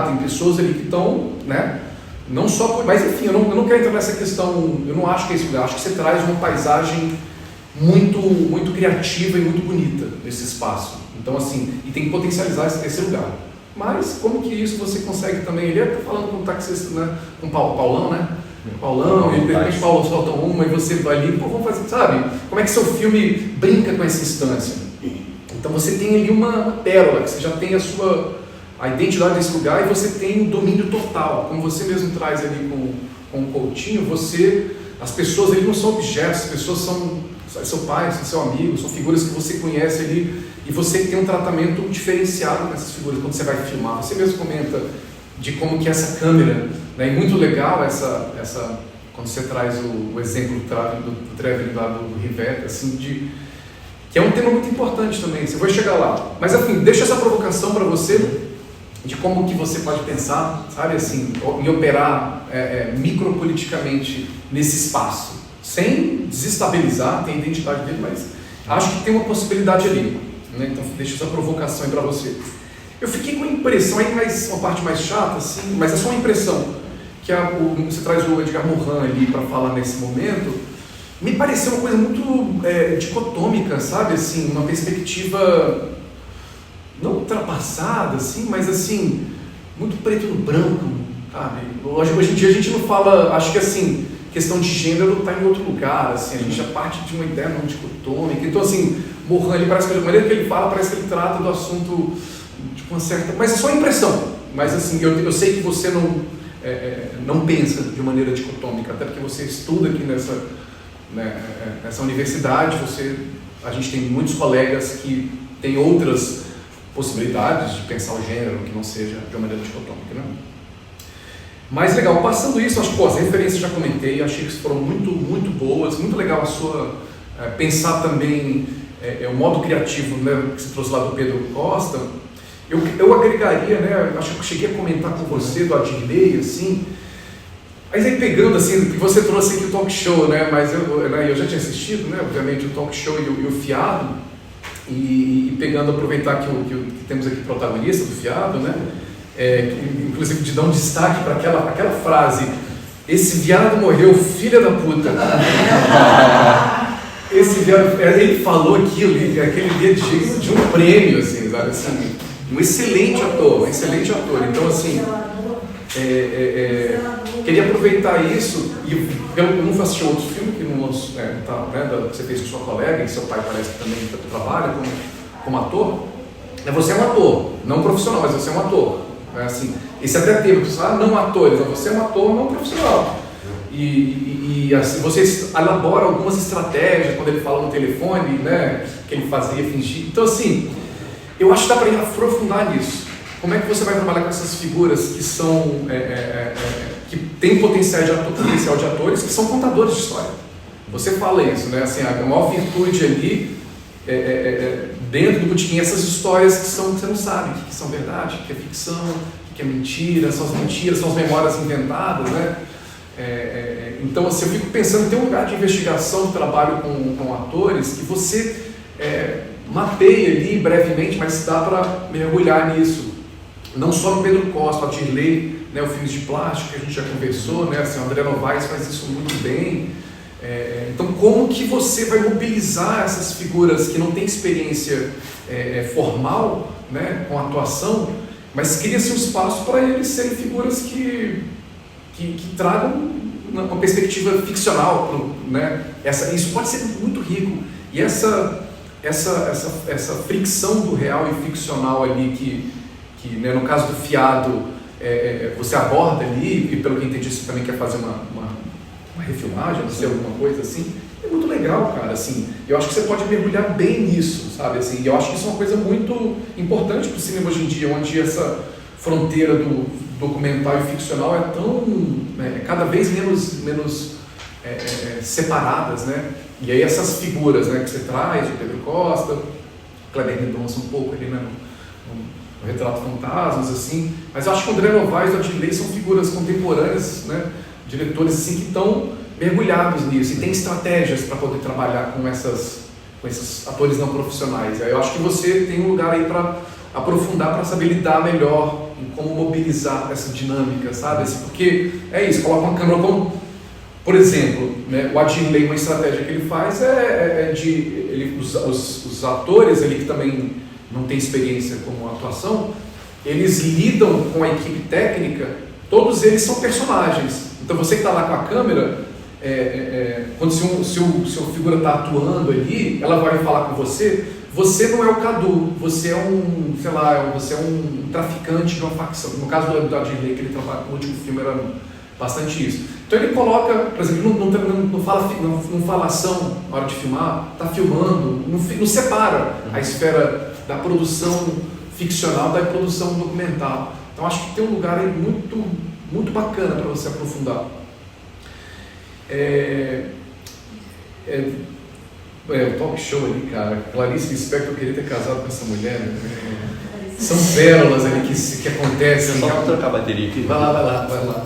tem pessoas ali que estão, né, não só, mas enfim, eu não quero entrar nessa questão, eu não acho que é isso, eu acho que você traz uma paisagem muito criativa e muito bonita nesse espaço, então assim, e tem que potencializar esse lugar. Mas como que isso você consegue também, ele está falando com o taxista, né, com o Paulão, né, e de repente Paulo solta uma e você vai ali, vamos fazer, sabe? Como é que seu filme brinca com essa instância? Então você tem ali uma pérola, que você já tem a identidade desse lugar e você tem um domínio total, como você mesmo traz ali com o Coutinho, as pessoas ali não são objetos, as pessoas são seu pai, são seu amigo, são figuras que você conhece ali e você tem um tratamento diferenciado nessas figuras quando você vai filmar. Você mesmo comenta de como que essa câmera, né, e muito legal quando você traz o exemplo do traveling lá do Rivetta, assim, que é um tema muito importante também, você vai chegar lá. Mas, enfim, deixa essa provocação para você de como que você pode pensar, sabe, assim, em operar micropoliticamente nesse espaço, sem desestabilizar, tem a identidade dele, mas acho que tem uma possibilidade ali, né? Então, deixa essa provocação aí para você. Eu fiquei com a impressão, aí uma parte mais chata, assim, mas é só uma impressão, que você traz o Edgar Morin ali para falar nesse momento, me pareceu uma coisa muito dicotômica, sabe, assim, uma perspectiva não ultrapassada, assim, mas assim, muito preto no branco, sabe? Hoje em dia a gente não fala, acho que assim, questão de gênero está em outro lugar, assim, a gente já parte de uma ideia não dicotômica, então assim, Morin, ele parece que a maneira que ele fala, parece que ele trata do assunto de uma certa, mas é só impressão, mas assim, eu sei que você não pensa de maneira dicotômica, até porque você estuda aqui nessa universidade, a gente tem muitos colegas que têm outras possibilidades de pensar o gênero que não seja de uma maneira dicotômica, né? Mas legal, passando isso, acho que as referências já comentei, achei que foram muito, muito boas, muito legal a sua pensar também o modo criativo, né, que você trouxe lá do Pedro Costa. Eu agregaria, né, acho que eu cheguei a comentar com você do Adirley, assim, mas aí pegando assim, que você trouxe aqui o talk show, né, mas eu já tinha assistido, né, obviamente, o talk show e o Fiado, e pegando, aproveitar que temos aqui protagonista do Fiado, né, inclusive de dar um destaque para aquela frase: esse viado morreu, filha da puta. Esse viado, ele falou aquilo, aquele dia digno de um prêmio, assim, sabe, assim, um excelente ator. Então, assim, queria aproveitar isso, e eu não assisti outro filme que não que você fez com sua colega, e seu pai parece que também trabalha como ator. Você é um ator, não profissional, mas você é um ator. Assim, esse até termo, não atores, você é um ator não profissional. E assim, você elabora algumas estratégias quando ele fala no telefone, né, que ele fazia fingir. Então, assim, eu acho que dá para aprofundar nisso. Como é que você vai trabalhar com essas figuras que são que têm potencial de atores, que são contadores de história? Você fala isso, né? Assim, a maior virtude ali dentro do botequim, essas histórias que você não sabe o que são verdade, o que é ficção, o que é mentira, são as memórias inventadas, né? Então, assim, eu fico pensando em ter um lugar de investigação do trabalho com atores que você mapeia ali brevemente, mas dá para mergulhar nisso. Não só no Pedro Costa, o Adirley, né, o Filmes de Plástico, que a gente já conversou, né, assim, o André Novaes faz isso muito bem. Então, como que você vai mobilizar essas figuras que não têm experiência formal, né, com atuação, mas cria-se um espaço para eles serem figuras que tragam uma perspectiva ficcional, né? Isso pode ser muito rico. E essa fricção do real e ficcional ali que né, no caso do Fiado, você aborda ali, e pelo que eu entendi, você também quer fazer uma refilmagem, não sei, alguma coisa assim, é muito legal, cara, assim, eu acho que você pode mergulhar bem nisso, sabe, assim, eu acho que isso é uma coisa muito importante para o cinema hoje em dia, onde essa fronteira do documentário e ficcional é tão, cada vez menos separadas, né, e aí essas figuras, né, que você traz, o Pedro Costa, Kleber Mendonça um pouco ali, né, no Retrato Fantasmas, assim, mas eu acho que o André Novaes e o Adirley são figuras contemporâneas, né, diretores assim, que estão mergulhados nisso e tem estratégias para poder trabalhar com esses atores não profissionais. Aí eu acho que você tem um lugar aí para aprofundar, para saber lidar melhor em como mobilizar essa dinâmica, sabe? Assim, porque é isso, coloca uma câmera como, por exemplo, né, o Adirley, uma estratégia que ele faz os atores ali que também não têm experiência como atuação, eles lidam com a equipe técnica, todos eles são personagens. Então você que está lá com a câmera, quando se a figura está atuando ali, ela vai falar com você, você não é o Cadu, você é você é um traficante de uma facção. No caso do Adirley, que ele trabalha no último filme, era bastante isso. Então ele coloca, por exemplo, não fala ação na hora de filmar, está filmando, não separa a esfera da produção ficcional da produção documental. Então acho que tem um lugar aí muito, muito bacana para você aprofundar. O talk show ali, cara, Clarice Lispector, eu queria ter casado com essa mulher, né? São pérolas ali que acontecem. Só para trocar a bateria aqui. Vai lá.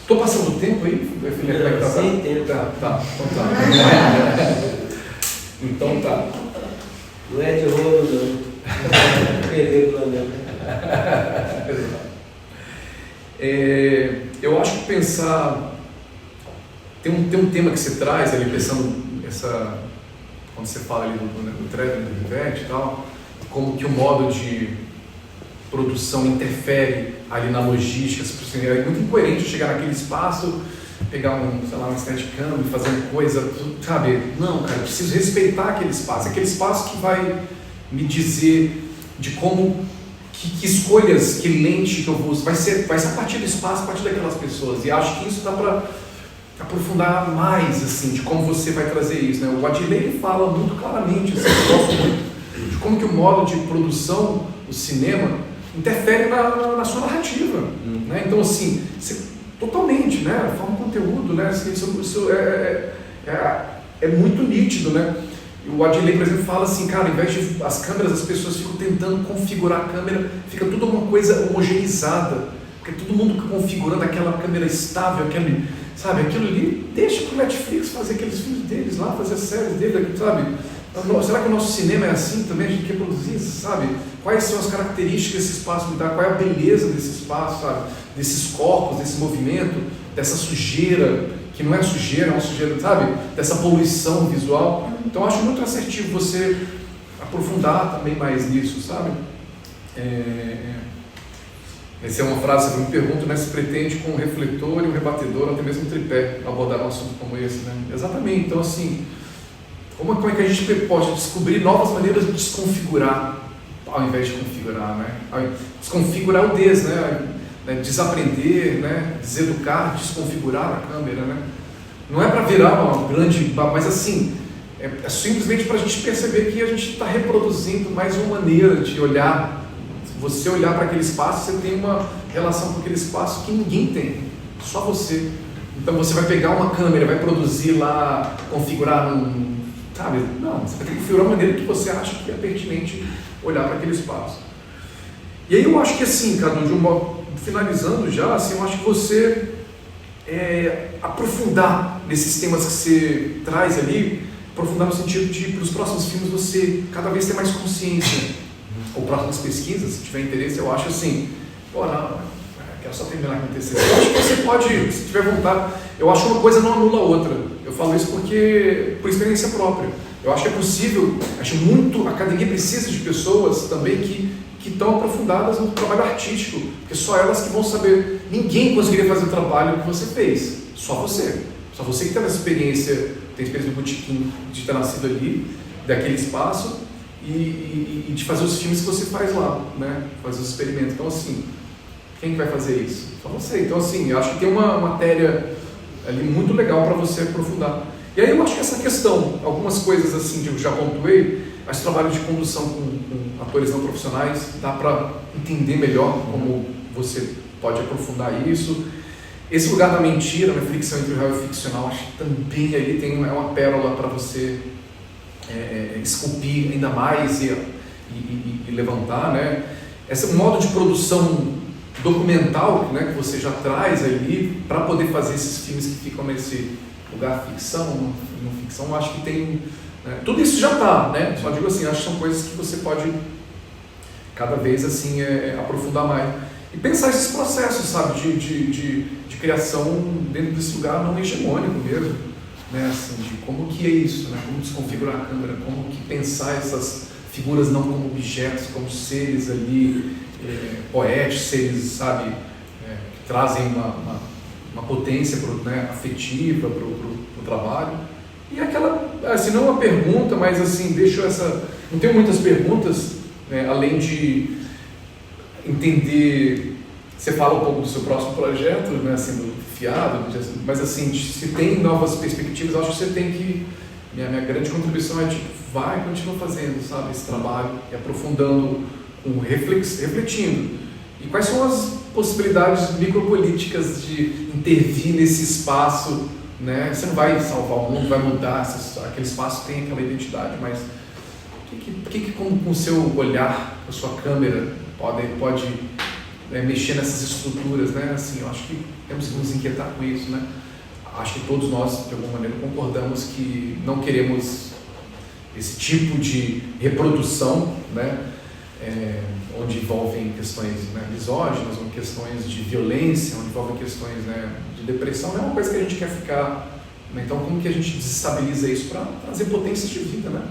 Tô passando o tempo aí, Felipe? Sem tempo. Tá. Então tá. Não é de rolo, não. Perder o planeta. Eu acho que pensar... Tem um tema que você traz ali, pensando quando você fala ali do Trevor, do Rivette e tal, como que o modo de produção interfere ali na logística. É muito incoerente chegar naquele espaço, pegar uma Steadicam e fazer coisa, sabe? Não, cara, eu preciso respeitar aquele espaço que vai me dizer de como, que escolhas, que lente que eu vou usar, vai ser a partir do espaço, a partir daquelas pessoas. E acho que isso dá para aprofundar mais, assim, de como você vai trazer isso, né? O Adilei fala muito claramente, assim, eu gosto muito, de como que o modo de produção, o cinema, interfere na sua narrativa, né? Então, assim, totalmente, né? Forma conteúdo, né? Assim, isso é muito nítido, né? E o Adilei, por exemplo, fala assim, cara, ao invés de as câmeras, as pessoas ficam tentando configurar a câmera, fica tudo uma coisa homogeneizada, porque todo mundo configurando aquela câmera estável, sabe, aquilo ali, deixa pro Netflix fazer aqueles filmes deles lá, fazer as séries deles, sabe? Será que o nosso cinema é assim também? A gente quer produzir, sabe? Quais são as características que esse espaço me dá? Qual é a beleza desse espaço, sabe? Desses corpos, desse movimento, dessa sujeira, que não é sujeira, é uma sujeira, sabe? Dessa poluição visual. Então, eu acho muito assertivo você aprofundar também mais nisso, sabe? Essa é uma frase que eu me pergunto, né? Se pretende com um refletor e um rebatedor, até mesmo um tripé, abordar um assunto como esse, né? Exatamente. Então, assim, como é que a gente pode descobrir novas maneiras de desconfigurar, ao invés de configurar, né? Desconfigurar o né? Desaprender, né? Deseducar, desconfigurar a câmera, né? Não é para virar uma grande... Mas, assim, é simplesmente para a gente perceber que a gente está reproduzindo mais uma maneira de olhar. Você olhar para aquele espaço, você tem uma relação com aquele espaço que ninguém tem, só você. Então você vai pegar uma câmera, vai produzir lá, configurar sabe? Não, você vai ter que configurar a maneira que você acha que é pertinente olhar para aquele espaço. E aí eu acho que assim, Cadu, de um modo, finalizando já, assim, eu acho que você aprofundar nesses temas que você traz ali, aprofundar no sentido de, para os próximos filmes, você cada vez ter mais consciência, ou próximas pesquisas, se tiver interesse, eu acho assim, quero só terminar com o TCC. Eu acho que você pode, se tiver vontade, eu acho que uma coisa não anula a outra. Eu falo isso por experiência própria. Eu acho que é possível, acho muito, a academia precisa de pessoas também que estão aprofundadas no trabalho artístico, porque só elas que vão saber. Ninguém conseguiria fazer o trabalho que você fez, só você. Só você que tem essa experiência, tem experiência do botequim, de ter nascido ali, daquele espaço, e de fazer os filmes que você faz lá, né? Fazer os experimentos. Então, assim, quem que vai fazer isso? Só você. Então, assim, eu acho que tem uma matéria ali muito legal para você aprofundar. E aí eu acho que essa questão, algumas coisas assim que eu já pontuei, esse trabalho de condução com atores não profissionais, dá para entender melhor como você pode aprofundar isso. Esse lugar da mentira, na fricção entre o real e o ficcional, acho que também ali tem uma pérola para você esculpir ainda mais e levantar, né? Esse modo de produção documental, né, que você já traz ali para poder fazer esses filmes que ficam nesse lugar ficção, não ficção, eu acho que tem, né, tudo isso já está, né? Só digo assim, acho que são coisas que você pode cada vez assim aprofundar mais e pensar esses processos, sabe, de criação dentro desse lugar não hegemônico mesmo, né, assim, de como que é isso, né, como desconfigurar a câmera, como que pensar essas figuras não como objetos, como seres ali poéticos, seres, sabe, que trazem uma potência afetiva para o trabalho. E aquela, assim, não é uma pergunta, mas assim, não tenho muitas perguntas, né, além de entender, você fala um pouco do seu próximo projeto, né, assim, do enfiado, mas assim, se tem novas perspectivas, eu acho que você tem que... Minha grande contribuição é tipo, vai, continua fazendo, sabe, esse trabalho, e aprofundando, refletindo. E quais são as possibilidades micropolíticas de intervir nesse espaço, né? Você não vai salvar o mundo, vai mudar, aquele espaço tem aquela identidade, mas o que com o seu olhar, com a sua câmera, pode mexer nessas estruturas, né? Assim, eu acho que temos que nos inquietar com isso, né? Acho que todos nós, de alguma maneira, concordamos que não queremos esse tipo de reprodução, né? Onde envolvem questões, né, misóginas, ou questões de violência, onde envolvem questões, né, de depressão, não é uma coisa que a gente quer ficar, né? Então, como que a gente desestabiliza isso para trazer potências de vida, né?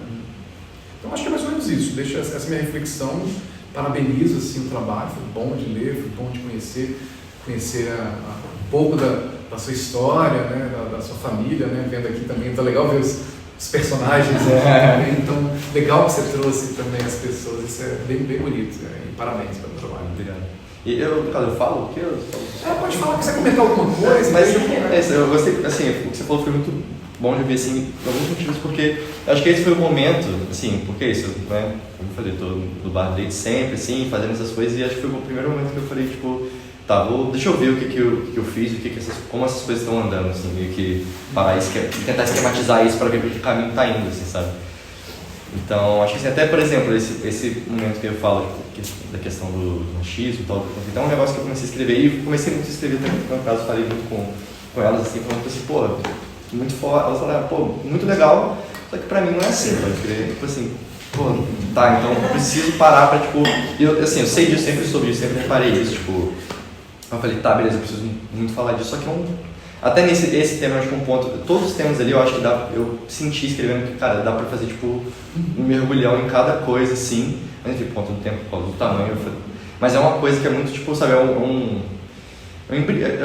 Então, acho que é mais ou menos isso. Deixa essa minha reflexão. Parabenizo assim, o trabalho, foi bom de ler, foi bom de conhecer um pouco da sua história, né, da sua família, né, vendo aqui também, então é legal ver os personagens aqui também, então legal que você trouxe também as pessoas, isso é bem bonito, e parabéns pelo trabalho. Obrigado. E eu falo o quê? Pode falar, quiser comentar alguma coisa. Mas eu gostei, assim, o que você falou foi muito bom de ver, assim, por alguns motivos, porque eu acho que esse foi o momento, assim, porque isso, né, como eu falei, tô no bar desde sempre, assim, fazendo essas coisas, e acho que foi o primeiro momento que eu falei, tipo, tá, deixa eu ver o que eu fiz, como essas coisas estão andando, assim, meio que parar tentar esquematizar isso para ver para que caminho tá indo, assim, sabe? Então, acho que assim, até, por exemplo, esse momento que eu falo da questão do machismo e tal, então é um negócio que eu comecei a escrever, e comecei muito a escrever também, no caso, falei muito com elas, assim, falando assim, pô, muito foda, elas falaram, pô, muito legal, só que pra mim não é assim, pode crer, tipo assim, pô, tá, então eu preciso parar pra, tipo, eu sei disso, sempre soube disso, sempre reparei isso, tipo, eu falei, tá, beleza, eu preciso muito falar disso, só que até esse tema, eu acho que um ponto, todos os temas ali, eu acho que eu senti escrevendo que, cara, dá pra fazer, tipo, um mergulhão em cada coisa, assim, mas enfim, ponto do tempo, do tamanho, mas é uma coisa que é muito, tipo, sabe, eu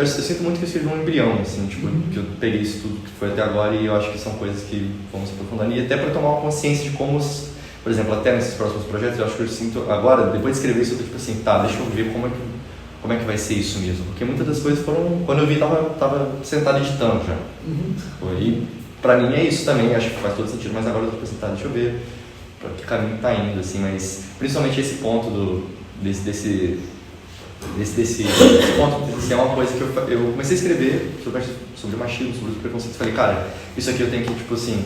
sinto muito que eu escrevi um embrião, assim, tipo, que eu peguei isso tudo que foi até agora e eu acho que são coisas que vamos se aprofundando. E até para tomar uma consciência de como, por exemplo, até nesses próximos projetos, eu acho que eu sinto agora, depois de escrever isso, eu tô tipo assim, tá, deixa eu ver como é que vai ser isso mesmo. Porque muitas das coisas foram, quando eu vi, tava sentado editando já. E pra mim é isso também, acho que faz todo sentido, mas agora eu tô tipo assim, tá, deixa eu ver pra que caminho tá indo, assim, mas principalmente esse ponto desse ponto é uma coisa que eu comecei a escrever sobre machismo, sobre o preconceito. Falei, cara, isso aqui eu tenho que, tipo assim,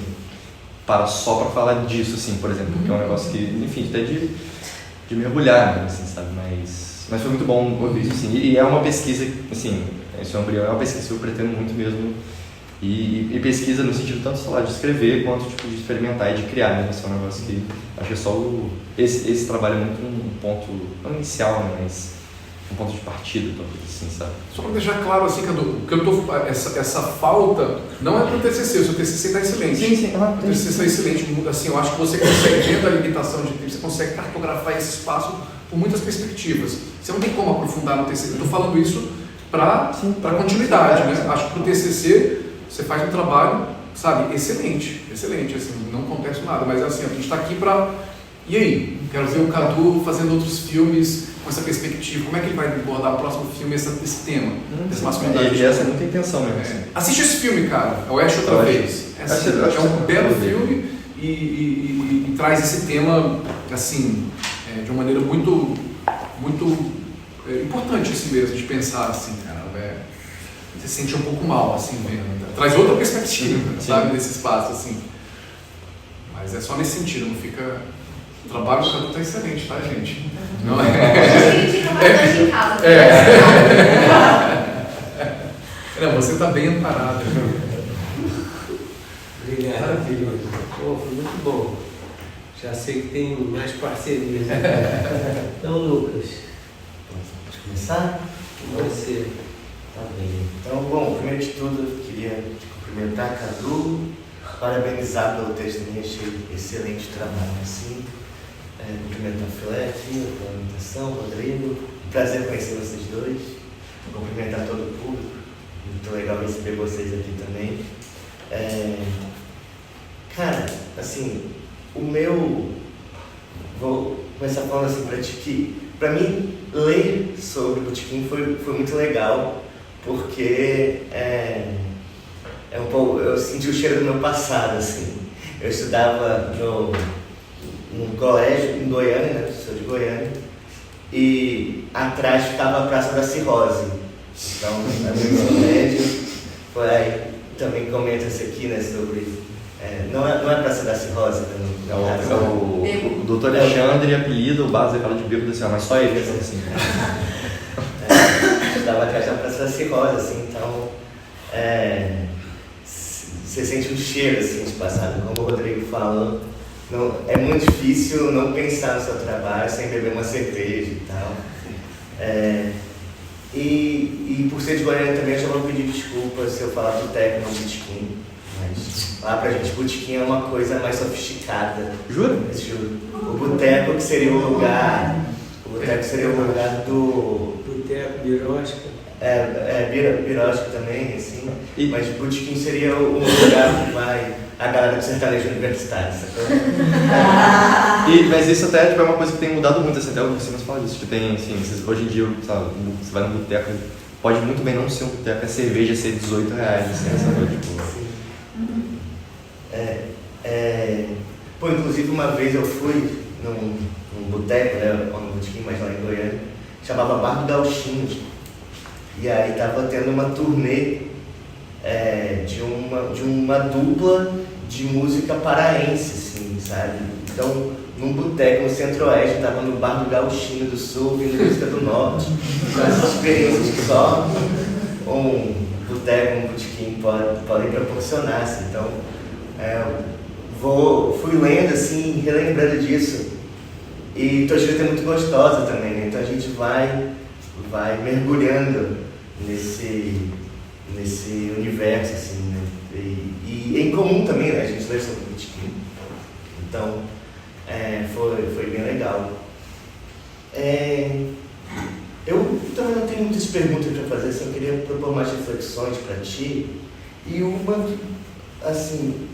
parar só pra falar disso, assim, por exemplo, porque é um negócio que, enfim, até de mergulhar, assim, sabe, mas foi muito bom ouvir isso, assim, e é uma pesquisa, assim, esse é uma pesquisa que eu pretendo muito mesmo, e pesquisa no sentido tanto, sei lá, de escrever, quanto, tipo, de experimentar e de criar, né, esse é um negócio que, acho que é só esse trabalho é muito um ponto, não inicial, né, mas um ponto de partida, talvez assim, sabe? Só para deixar claro, assim, que eu tô, essa falta não é para o TCC, o seu TCC está excelente. Sim. O TCC está excelente, assim, eu acho que você consegue, dentro da limitação de tempo, você consegue cartografar esse espaço por muitas perspectivas. Você não tem como aprofundar no TCC. Eu estou falando isso para continuidade, né? Acho que para o TCC você faz um trabalho, sabe, excelente, assim, não acontece nada, mas assim, a gente está aqui para... E aí? Quero ver o Cadu fazendo outros filmes com essa perspectiva. Como é que ele vai abordar o próximo filme, esse tema? Essa masculinidade. E essa é muita intenção mesmo. Assiste esse filme, cara. É o Ash Outra Vez. É um belo filme e traz esse tema, assim, de uma maneira muito importante assim mesmo, de pensar assim, cara. Você se sente um pouco mal, assim, vendo. Traz outra perspectiva, sabe, desse espaço, assim. Mas é só nesse sentido, não fica... O trabalho do Cadu está excelente, tá, gente? Não Não, você está bem amparado. Obrigado, filho. Pô, foi muito bom. Já sei que tem mais parcerias. Então, Lucas. Pode começar? Você. Tá bem. Então, bom, primeiro de tudo, eu queria te cumprimentar, Cadu, parabenizar pelo texto também, achei excelente trabalho, assim. Cumprimentar a Filete, pela invitação, Rodrigo. Um prazer conhecer vocês dois. Cumprimentar todo o público. Muito legal receber vocês aqui também. Cara, assim, vou começar falando assim pra ti que, pra mim, ler sobre o Botequim foi muito legal, porque um pouco, eu senti o cheiro do meu passado, assim. Eu estudava num colégio em Goiânia, né? Sou de Goiânia, e atrás ficava a Praça da Cirrose. Então, no ensino médio, foi aí, também comenta-se aqui, né, sobre... não é Praça da Cirrose, né? O doutor Alexandre apelida o Baza fala de Beco da Senhora, mas só ele, assim. Estava atrás da Praça da Cirrose, assim, então você sente um cheiro assim de passado, como o Rodrigo falou. Não, é muito difícil não pensar no seu trabalho sem beber uma cerveja e tal. E por ser de Goiânia também, eu já vou pedir desculpas se eu falar boteco, não botequim. Mas lá pra gente, botequim é uma coisa mais sofisticada. Juro? Juro. O boteco que seria o lugar. O boteco seria o lugar do. Boteco, birosca. Birosca também, assim. Mas botequim seria o lugar que vai a galera do sertanejo universitário, sacou? Mas isso até é uma coisa que tem mudado muito, assim, até você mesmo fala disso, que tem, assim, hoje em dia, sabe, você vai no boteco, pode muito bem não ser um boteco, a cerveja ser R$18, assim, sabe, tipo... Pô, inclusive uma vez eu fui num boteco, né, ou num botequim, mas lá em Goiânia, chamava Bar do Gauchinho, e aí tava tendo uma turnê de uma dupla de música paraense, assim, sabe? Então, num boteco no Centro-Oeste, tava no Bar do Gauchinho do Sul, ouvindo música do Norte. Então, essas experiências que só um boteco, um botequim podem proporcionar, assim. Então, fui lendo, assim, relembrando disso. E Toshiro é muito gostosa também, né? Então a gente vai mergulhando nesse universo, assim, né? E em comum também, né? A gente lê sobre botequim. Então, foi bem legal. Eu também não tenho muitas perguntas para fazer, assim, eu queria propor mais reflexões para ti. E uma, assim,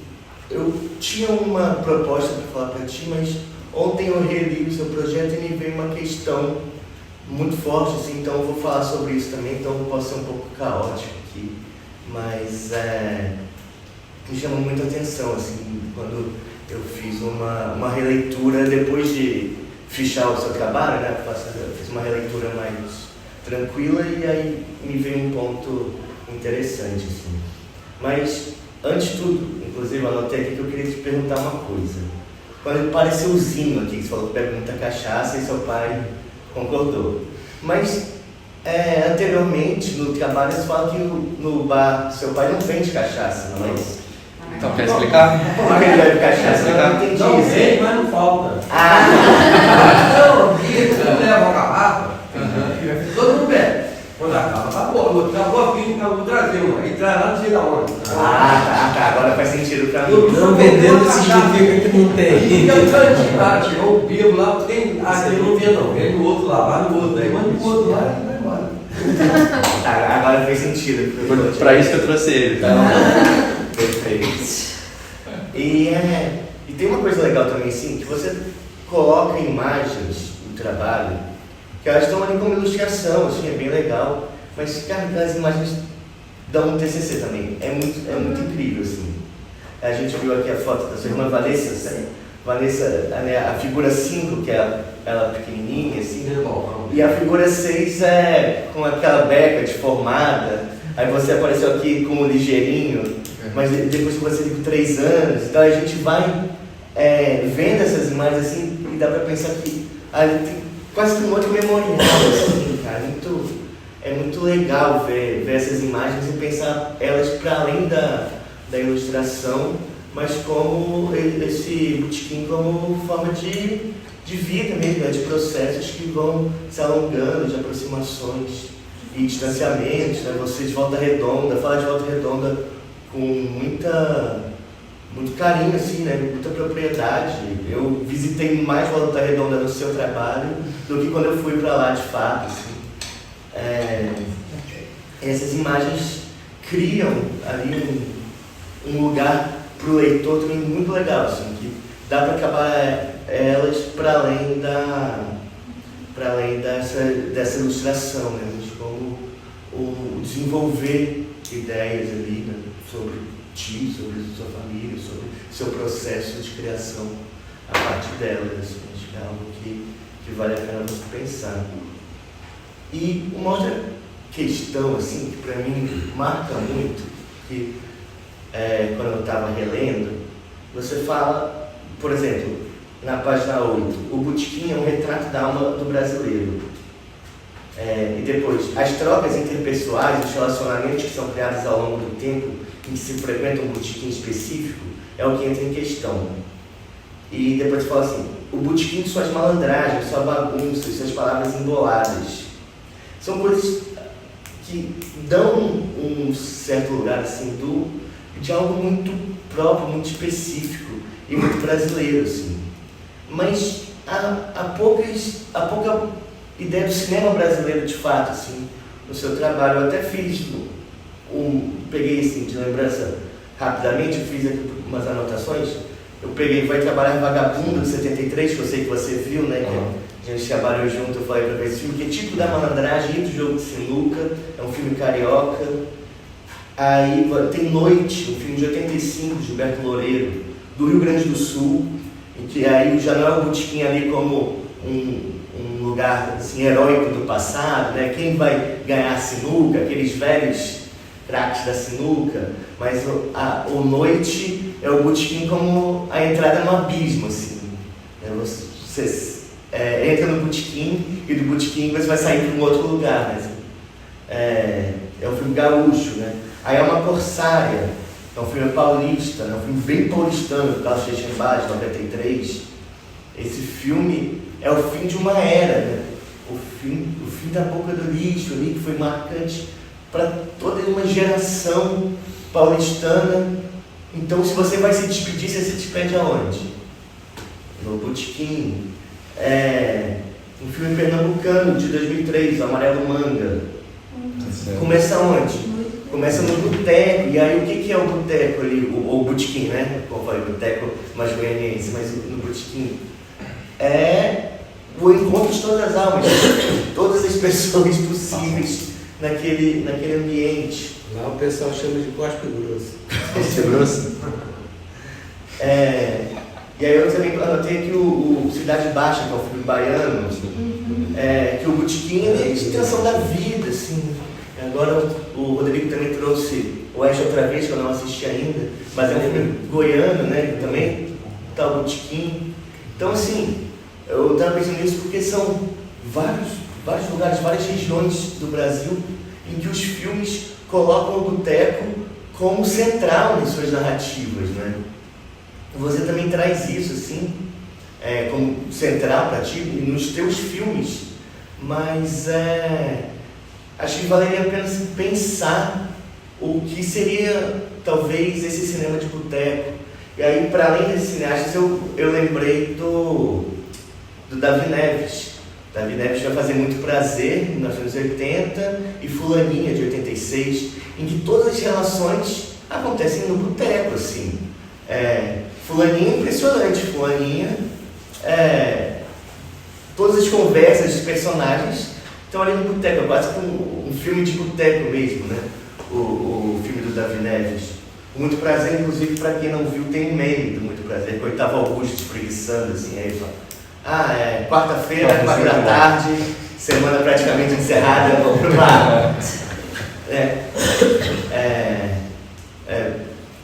eu tinha uma proposta para falar para ti, mas ontem eu reli o seu projeto e me veio uma questão muito forte, assim, então eu vou falar sobre isso também, então eu posso ser um pouco caótico aqui, mas me chamou muita atenção, assim, quando eu fiz uma releitura depois de fichar o seu trabalho, né, eu fiz uma releitura mais tranquila e aí me veio um ponto interessante, assim. Mas, antes de tudo, inclusive eu anotei aqui que eu queria te perguntar uma coisa. Quando apareceu o Zinho aqui, que você falou que bebe muita cachaça e seu pai concordou. Mas, anteriormente, no trabalho, você fala que no bar seu pai não vende cachaça, não é isso? Então, quer explicar? Como que ele bebe cachaça? Eu não entendi Não isso. vem, mas não falta. Não, você leva uma garrafa, todo mundo bebe. Quando acaba, acabou. Acabou a fim, acabou trazer uma. Aí traz lá, não sei da onde. Tá. Agora faz sentido pra mim. Não vendendo significa que não tem. Fica no cantinho lá, tirou o bebo lá, tem. Você não vê não. Vem no outro lá, vai no outro. Aí manda no outro lá e vai embora. Agora faz sentido. Pra isso que eu trouxe ele, tá? Perfeito. E tem uma coisa legal também, assim, que você coloca imagens no trabalho, que elas estão ali como ilustração, assim, é bem legal, mas, cara, as imagens dão um TCC também, é muito incrível, assim. A gente viu aqui a foto da sua irmã Vanessa, né, a figura 5, que é ela pequenininha, assim, e a figura 6 é com aquela beca deformada, aí você apareceu aqui com o ligeirinho, mas depois que você tem 3 anos, então a gente vai vendo essas imagens assim e dá pra pensar que tem quase que um outro memorial, assim, cara. É muito legal ver essas imagens e pensar elas para além da ilustração, mas como esse botequim como forma de vida mesmo, né, de processos que vão se alongando, de aproximações e distanciamentos, né? Você de Volta Redonda, fala de Volta Redonda com muito carinho, assim, né? Muita propriedade. Eu visitei mais Volta Redonda no seu trabalho do que quando eu fui para lá de fato, assim. Essas imagens criam ali um lugar para o leitor também muito legal, assim, que dá para acabar elas para além dessa ilustração, né? De como o desenvolver ideias ali, né, sobre ti, sobre sua família, sobre seu processo de criação a partir delas. Assim, acho que é algo que vale a pena você pensar. E uma outra questão assim, que para mim marca muito, que quando eu estava relendo, você fala, por exemplo, na página 8, o Botequim é um retrato da alma do brasileiro. E depois, as trocas interpessoais, os relacionamentos que são criados ao longo do tempo em que se frequenta um botequim específico, é o que entra em questão. E depois fala assim, o botequim, suas malandragens, sua bagunça, suas palavras emboladas. São coisas que dão um certo lugar assim, de algo muito próprio, muito específico e muito brasileiro. Assim. Mas há pouca ideia do cinema brasileiro de fato, assim, no seu trabalho. Eu até fiz, peguei assim, de lembrança rapidamente, eu fiz aqui umas anotações. Eu peguei Vai Trabalhar Vagabundo, de 73, que eu sei que você viu, né? Que a gente trabalhou junto, eu falei pra ver esse filme, que é tipo da malandragem e do jogo de sinuca, é um filme carioca. Aí tem Noite, um filme de 85, de Gilberto Loureiro, do Rio Grande do Sul, em que aí já não é o botequim ali como um lugar assim, heróico do passado, né? Quem vai ganhar a sinuca, aqueles velhos craques da sinuca, mas o Noite é o botequim como a entrada no abismo, assim. Você entra no botequim e do botequim você vai sair para um outro lugar, né? É um filme gaúcho, né? Aí é uma Corsária, é um filme paulista, né? Um filme bem paulistano, do Carlos Schechenbach, de 93. Esse filme é o fim de uma era, né? O fim da Boca do Lixo ali, que foi marcante para toda uma geração paulistana. Então, se você vai se despedir, você se despede aonde? No botequim. Um filme pernambucano de 2003, Amarelo Manga. Começa onde? Começa no boteco. E aí, o que é o boteco ali? O botequim, né? Como eu falei, boteco mais goianiense, mas no botequim é o encontro de todas as almas, todas as pessoas possíveis naquele ambiente. Lá o pessoal chama de cospe grosso. Cospe grosso? E aí eu também anotei aqui o Cidade Baixa, que é um filme baiano, que o botequim é a extensão da vida, assim. Agora o Rodrigo também trouxe o Oeste Outra Vez, que eu não assisti ainda, mas é um filme goiano, né, também tá o botequim. Então, assim, eu estava pensando nisso porque são vários lugares, várias regiões do Brasil em que os filmes colocam o boteco como central nas suas narrativas, né? Você também traz isso, assim, como central para ti, nos teus filmes, mas acho que valeria a pena pensar o que seria, talvez, esse cinema de boteco. E aí, para além desses cineastas, eu lembrei do Davi Neves. Davi Neves vai fazer Muito Prazer, em 1980, e Fulaninha, de 86, em que todas as relações acontecem no boteco, assim. Fulaninha é impressionante, Fulaninha, todas as conversas dos personagens estão ali no boteco, é quase como um filme de boteco mesmo, né? O filme do Davi Neves. Muito Prazer, inclusive, para quem não viu, tem um meme do Muito Prazer, que o Oitavo Augusto espreguiçando, assim, aí fala, quarta-feira, 4 da tarde, semana praticamente encerrada, vou pro bar.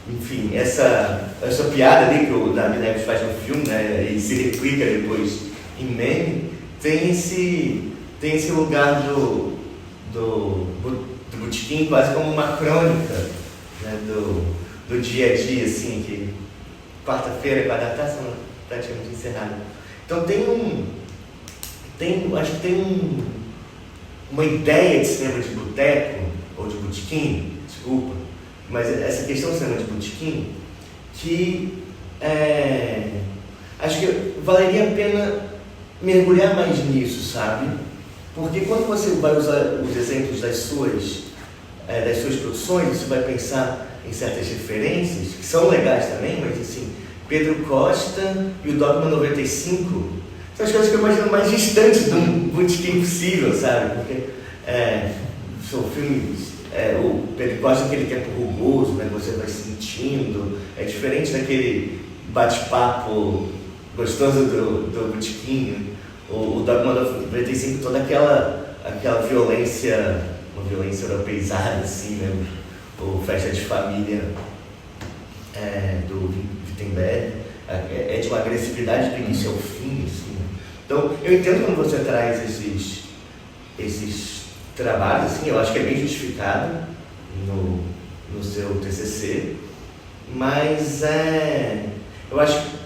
Enfim, essa piada ali que o Davi Neves faz no filme, né, e se replica depois em meme, tem esse lugar do botequim quase como uma crônica, né, do dia a dia, assim, que quarta-feira, 4 da tarde, semana praticamente encerrada. Então acho que tem uma ideia de cinema de boteco, ou de botequim, desculpa, mas essa questão do cinema de botequim, que acho que valeria a pena mergulhar mais nisso, sabe? Porque quando você vai usar os exemplos das suas produções, você vai pensar em certas referências, que são legais também, mas assim, Pedro Costa e o Dogma 95, são as coisas que eu imagino mais distantes de um botequim possível, sabe? Porque são filmes, o Pedro Costa aquele tempo rugoso, né, você vai sentindo, é diferente daquele bate-papo gostoso do Botequim. O Dogma da 95, toda aquela violência, uma violência europeizada, assim, né? O Festa de Família do Wittenberg, é de uma agressividade do início ao fim, assim. Então, eu entendo quando você traz esses trabalhos, assim, eu acho que é bem justificado no seu TCC, mas eu acho que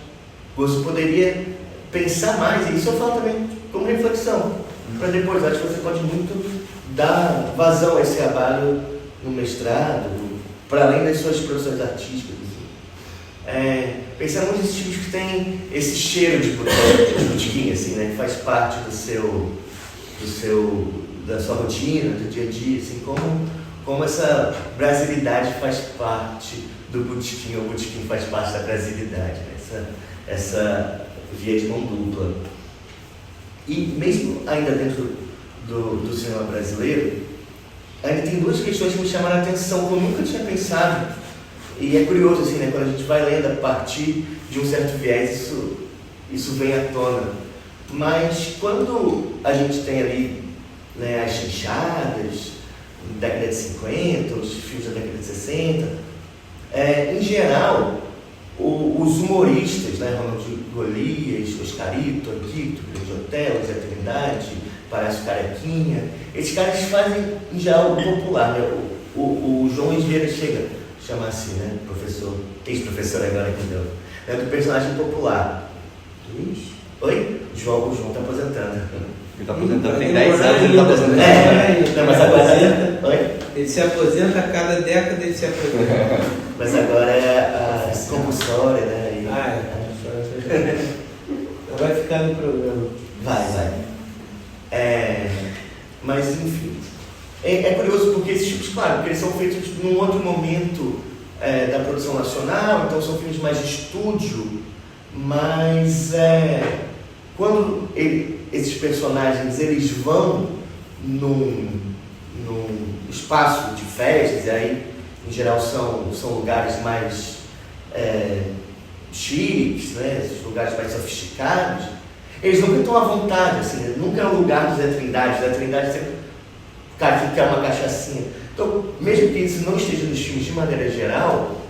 você poderia pensar mais, e isso eu falo também como reflexão, para depois, acho que você pode muito dar vazão a esse trabalho no mestrado, para além das suas produções artísticas. Pensar muito nesses tipos que tem esse cheiro de botequim, assim, né, que faz parte da sua rotina, do dia a dia, assim, como essa brasilidade faz parte do botequim, ou o botequim faz parte da brasilidade, né? Essa via de mão dupla. E mesmo ainda dentro do cinema brasileiro, ainda tem duas questões que me chamaram a atenção, que eu nunca tinha pensado, e é curioso, assim, né, quando a gente vai lendo a partir de um certo viés, isso vem à tona. Mas quando a gente tem ali, né, as chanchadas, da década de 50, os filmes da década de 60, em geral, os humoristas, né, Ronald Golias, Oscarito, Anquito, Grande Otelo, Zé Trindade, Palácio Carequinha, esses caras fazem, em geral, o popular, né? O João Engenheiro chega, chama assim, né, professor, ex-professor agora que deu, do personagem popular. Oi? O João está aposentando. Ele está aposentando, tem 10 anos ele está aposentando. Não, mas agora... Oi? Ele se aposenta a cada década, ele se aposenta. Mas agora é a compulsória, né? Vai ficar no programa. Vai. Mas, enfim. É curioso porque esses tipos, claro, porque eles são feitos num outro momento da produção nacional, então são filmes mais de estúdio, mas quando esses personagens eles vão num espaço de festas, e aí em geral são lugares mais chiques, né? Esses lugares mais sofisticados, eles nunca estão à vontade, assim, né? Nunca é o lugar do Zé Trindade. Zé Trindade sempre o cara que quer uma cachaçinha. Então, mesmo que isso não esteja nos filmes de maneira geral,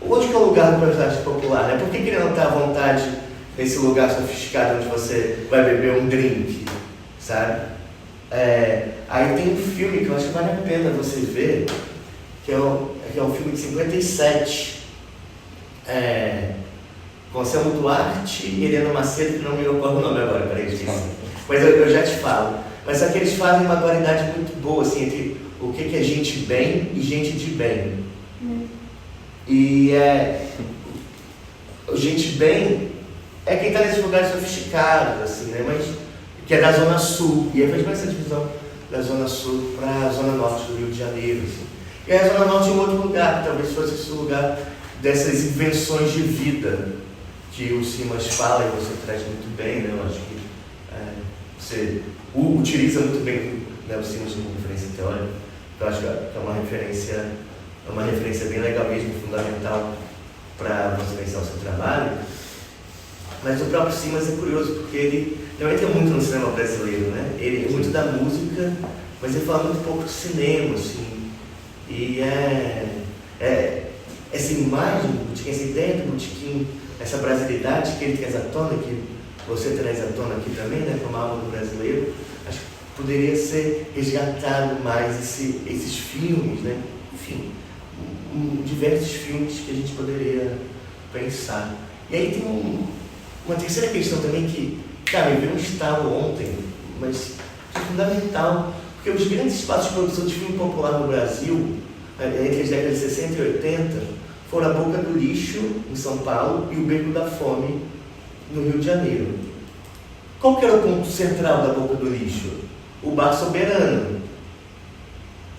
onde que é o lugar do personagem popular, né? Por que ele não está à vontade nesse lugar sofisticado onde você vai beber um drink, sabe? Aí tem um filme que eu acho que vale a pena você ver, que é um filme de 57, com Selmo Duarte e Helena Macedo, que não me ocorre o nome agora, peraí, esqueci. Mas eu já te falo. Mas só que eles fazem uma dualidade muito boa, assim, entre o que é gente bem e gente de bem. E gente bem é quem está nesses lugares sofisticados, assim, né? Mas que é da Zona Sul. E aí faz mais essa divisão da Zona Sul para a Zona Norte do Rio de Janeiro, assim. E aí a Zona Norte é um outro lugar, que talvez fosse esse lugar dessas invenções de vida que o Simas fala e você traz muito bem, né? Eu acho que você utiliza muito bem, né, o Simas como referência teórica. Eu acho que é uma referência bem legal mesmo, fundamental para você pensar o seu trabalho. Mas o próprio Simas é curioso, porque ele não entra muito no cinema brasileiro, né? Ele é muito da música, mas ele fala muito pouco do cinema, assim. E essa imagem do botequim, essa ideia do botequim, essa brasilidade que ele traz à tona, que você traz à tona aqui também, né, como a alma do brasileiro, acho que poderia ser resgatado mais esses filmes, né? Enfim, diversos filmes que a gente poderia pensar. E aí tem uma terceira questão também que, cara, me veio um estalo ontem, mas é fundamental, porque os grandes espaços de produção de filme popular no Brasil, entre as décadas de 60 e 80, foram a Boca do Lixo, em São Paulo, e o Beco da Fome, no Rio de Janeiro. Qual que era o ponto central da Boca do Lixo? O Bar Soberano.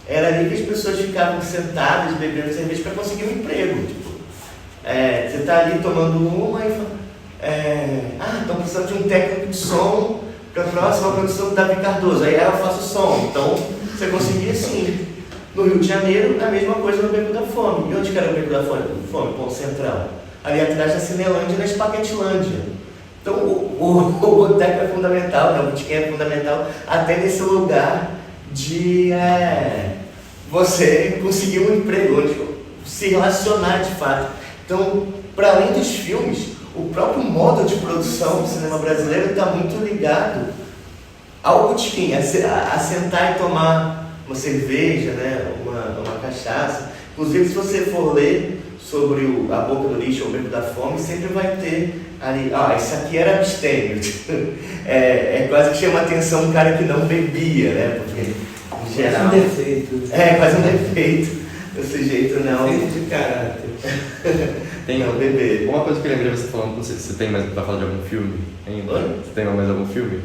Era ali que as pessoas ficavam sentadas, bebendo cerveja para conseguir um emprego. Tipo, você está ali tomando uma e fala, estão precisando de um técnico de som para a próxima produção do Davi Cardoso. Aí eu faço som. Então, Você conseguia sim. No Rio de Janeiro, a mesma coisa no Beco da Fome. E onde que era o Beco da Fome? Ponto Central. Ali atrás da Cinelândia e na Espaquetilândia. Então o boteco é fundamental, né? O botequim é fundamental até nesse lugar de você conseguir um emprego, onde se relacionar de fato. Então, para além dos filmes, o próprio modo de produção do cinema brasileiro está muito ligado ao botequim, a sentar e tomar uma cerveja, né? uma cachaça. Inclusive, se você for ler sobre A Boca do Lixo ou o Beco da Fome, sempre vai ter ali, esse aqui era abstêmio. Quase que chama atenção um cara que não bebia, né? Porque, em geral... Quase um defeito. Quase um defeito. Desse jeito, não. Defeito de caráter. Tem não beber. uma coisa que eu lembrei você falando, não sei se você tem mais pra falar de algum filme ainda. Oi? Você tem mais algum filme?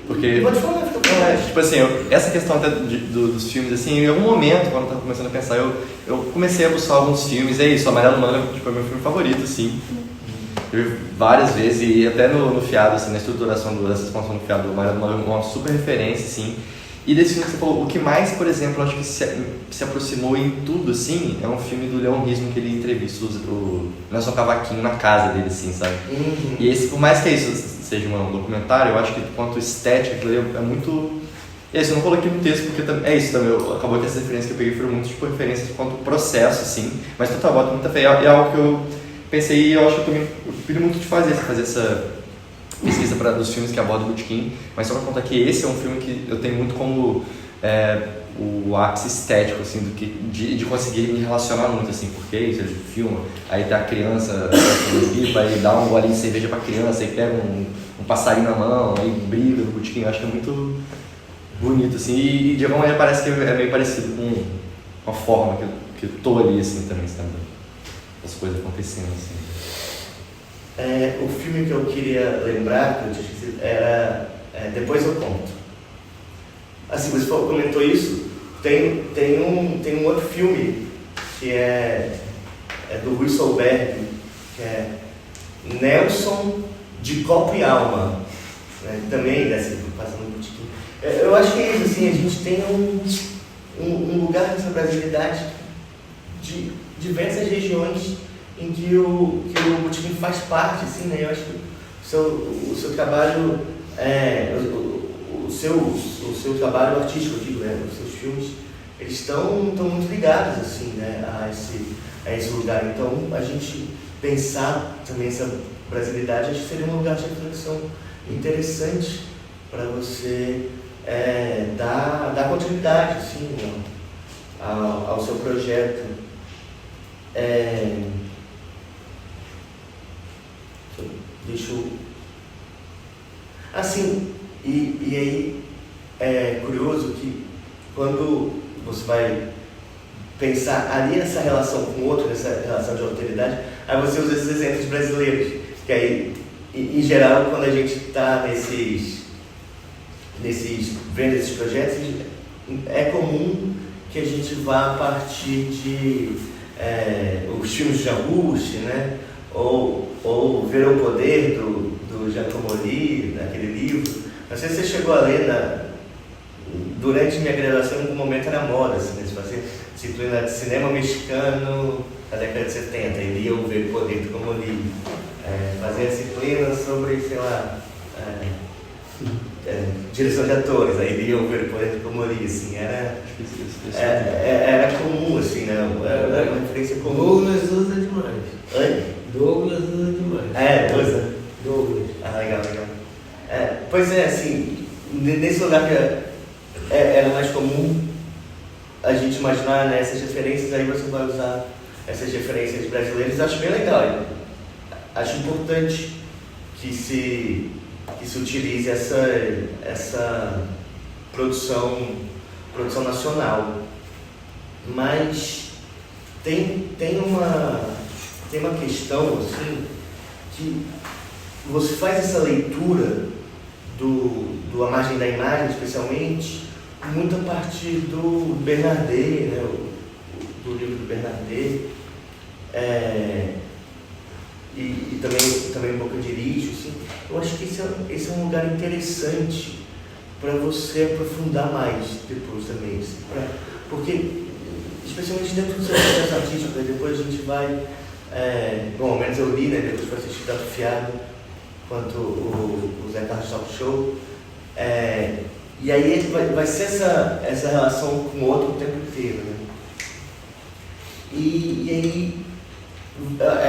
Porque... Pode falar, fica à vontade. Tipo assim, essa questão até dos filmes, assim, em algum momento, quando eu tava começando a pensar, eu comecei a buscar alguns filmes, é isso, Amarelo Manga, tipo, é meu filme favorito, assim. Eu vi várias vezes, e até no Fiado, assim, na estruturação dessa expansão do Fiado, o Amarelo Manga é uma super referência, assim. E desse filme que você falou, o que mais, por exemplo, acho que se aproximou em tudo, assim, é um filme do Leon Rismo, que ele entrevista o Nelson Cavaquinho na casa dele, assim, sabe? Uhum. E esse, por mais que isso seja um documentário, eu acho que quanto estética, aquilo é muito... E assim, eu não coloquei no texto, porque é isso também, acabou que essas referências que eu peguei foram muito, tipo, referências quanto processo, assim, mas total, bota muita fé, é algo que eu pensei, e eu acho que eu também pedi muito de fazer essa pesquisa dos filmes que abordam o botequim, mas só pra contar que esse é um filme que eu tenho muito como o ápice estético, assim, de conseguir me relacionar muito, assim, porque isso, ele filma, aí tá a criança, aí dá um golinho de cerveja pra criança, aí pega um passarinho na mão, aí briga no botequim, eu acho que é muito bonito, assim, e de alguma maneira parece que é meio parecido com a forma que eu tô ali, assim, também, sabe, as coisas acontecendo, assim. O filme que eu queria lembrar, que eu tinha esquecido, era Depois Eu Conto. Assim, você comentou isso, tem um outro filme que é do Rui Solberg, que é Nelson de Copo e Alma, né? Também passando por botequim. Eu acho que é isso, assim, a gente tem um lugar nessa brasilidade de diversas regiões em que o botequim faz parte, assim, né? Eu acho que o seu trabalho, o seu trabalho artístico, eu digo, né? Os seus filmes, eles estão muito ligados, assim, né? a esse lugar. Então, a gente pensar também essa brasilidade, acho que seria um lugar de reflexão interessante para você dar continuidade, assim, ao seu projeto. Deixa eu... Assim, e aí é curioso que quando você vai pensar ali nessa relação com o outro, nessa relação de alteridade, aí você usa esses exemplos brasileiros, que aí, em geral, quando a gente está vendo esses projetos, é comum que a gente vá a partir de os filmes de Jabuti, né? Ou Ver o Poder do Giacomo, naquele livro. Não sei se você chegou a ler durante minha graduação, em algum momento era moda, assim, né? Fazer disciplina de cinema mexicano da década de 70, e lia o Ver o Poder do Comoli. Fazer disciplina sobre, sei lá, direção de atores, aí lia o Ver o Poder do Comoli, assim, era comum, assim, né? Era uma referência comum. Douglas usa demais. Oi? Douglas usa demais. Usa. Douglas. Legal. Pois é, assim, nesse lugar que era mais comum a gente imaginar, né, essas referências, aí você vai usar essas referências brasileiras. Acho bem legal. Acho importante que se utilize essa produção nacional. Mas tem uma questão, assim, que você faz essa leitura do A Margem da Imagem, especialmente, muito a partir do Bernardet, né? Do livro do Bernardet, e também um pouco de lixo, assim. Eu acho que esse é um lugar interessante para você aprofundar mais depois também. Assim, porque, especialmente dentro do seu processo artístico, depois a gente vai, bom, ao menos eu li, né, depois para assistir Tanto Fiado quanto o Zé Carlos Talk Show, e aí vai ser essa relação com o outro o tempo inteiro, né? E aí,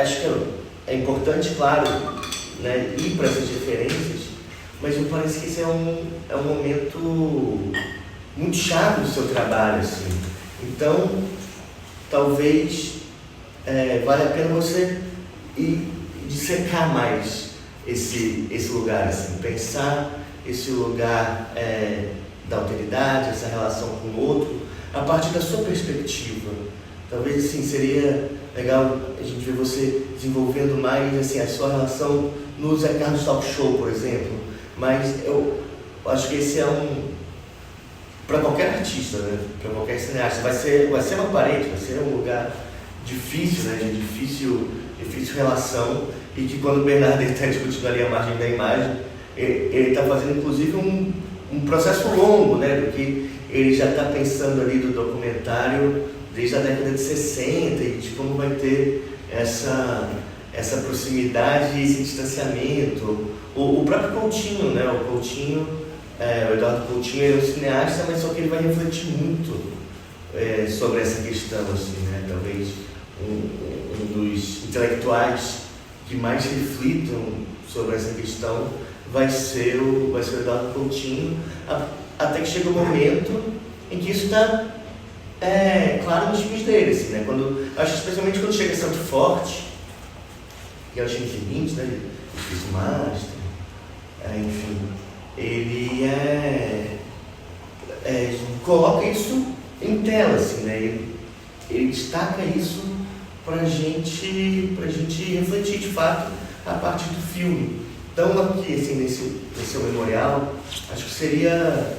acho que é importante, claro, né, ir para essas referências, mas me parece que esse é um momento muito chave do seu trabalho, assim. Então, talvez valha a pena você ir dissecar mais esse lugar, assim, pensar esse lugar da alteridade, essa relação com o outro, a partir da sua perspectiva. Talvez, assim, seria legal a gente ver você desenvolvendo mais, assim, a sua relação no Zé Carlos Talk Show, por exemplo. Mas eu acho que esse para qualquer artista, né? Para qualquer cineasta, vai ser uma parede, vai ser um lugar difícil, né? De difícil relação, e que quando o Bernardo está discutindo ali a margem da imagem, ele está fazendo inclusive um processo longo, né? Porque ele já está pensando ali do documentário desde a década de 60 e de como vai ter essa proximidade e esse distanciamento. O próprio Coutinho, né? O Eduardo Coutinho, ele é um cineasta, mas só que ele vai refletir muito sobre essa questão, assim, né? Talvez um dos intelectuais que mais reflitam sobre essa questão vai ser o Eduardo Coutinho, até que chega o momento em que isso está claro nos filmes dele, assim, né? Acho especialmente quando chega Santo Forte, que é o Cine Seguinte, né? O Cristo Master, enfim, ele coloca isso em tela, assim, né? Ele destaca isso pra gente refletir de fato a partir do filme. Então, aqui, assim, nesse seu memorial, acho que seria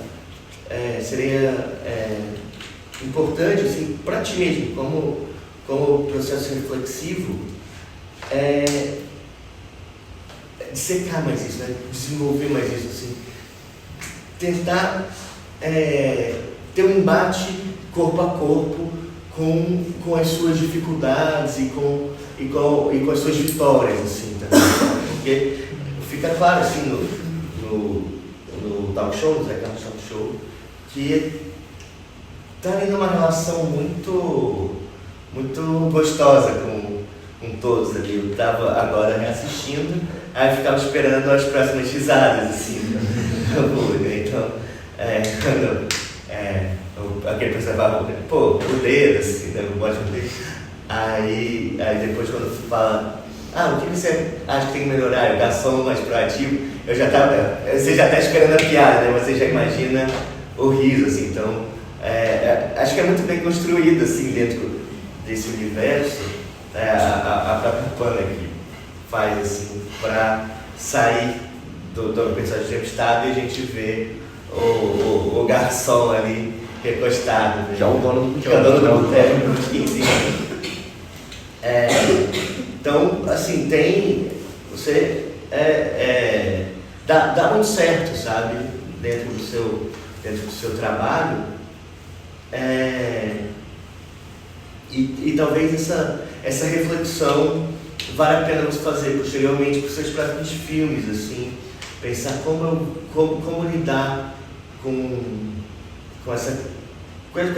importante, assim, para ti mesmo, como processo reflexivo, dissecar mais isso, né? Desenvolver mais isso, assim, tentar ter um embate corpo a corpo com as suas dificuldades e com as suas vitórias, assim, também. Porque fica claro, assim, no talk show, no Zé Carlos Talk Show, que está ali numa relação muito, muito gostosa com todos ali. Eu estava agora reassistindo, aí eu ficava esperando as próximas risadas, assim, do público. Então, aquele pessoal pô, o dedo, assim, né? Eu gosto de. Aí depois, quando fala, o que você acha que tem que melhorar? O garçom mais proativo, você já está esperando a piada, né? Você já imagina o riso, assim. Então, acho que é muito bem construído, assim, dentro desse universo, a própria Pana que faz, assim, para sair do personagem entrevistado e a gente vê o garçom ali recostado, né? Já o dono do boteco em cima. Então, assim, você dá muito certo, sabe, dentro do seu trabalho, e talvez essa reflexão vale a pena você fazer posteriormente para os seus próprios filmes, assim, pensar como lidar com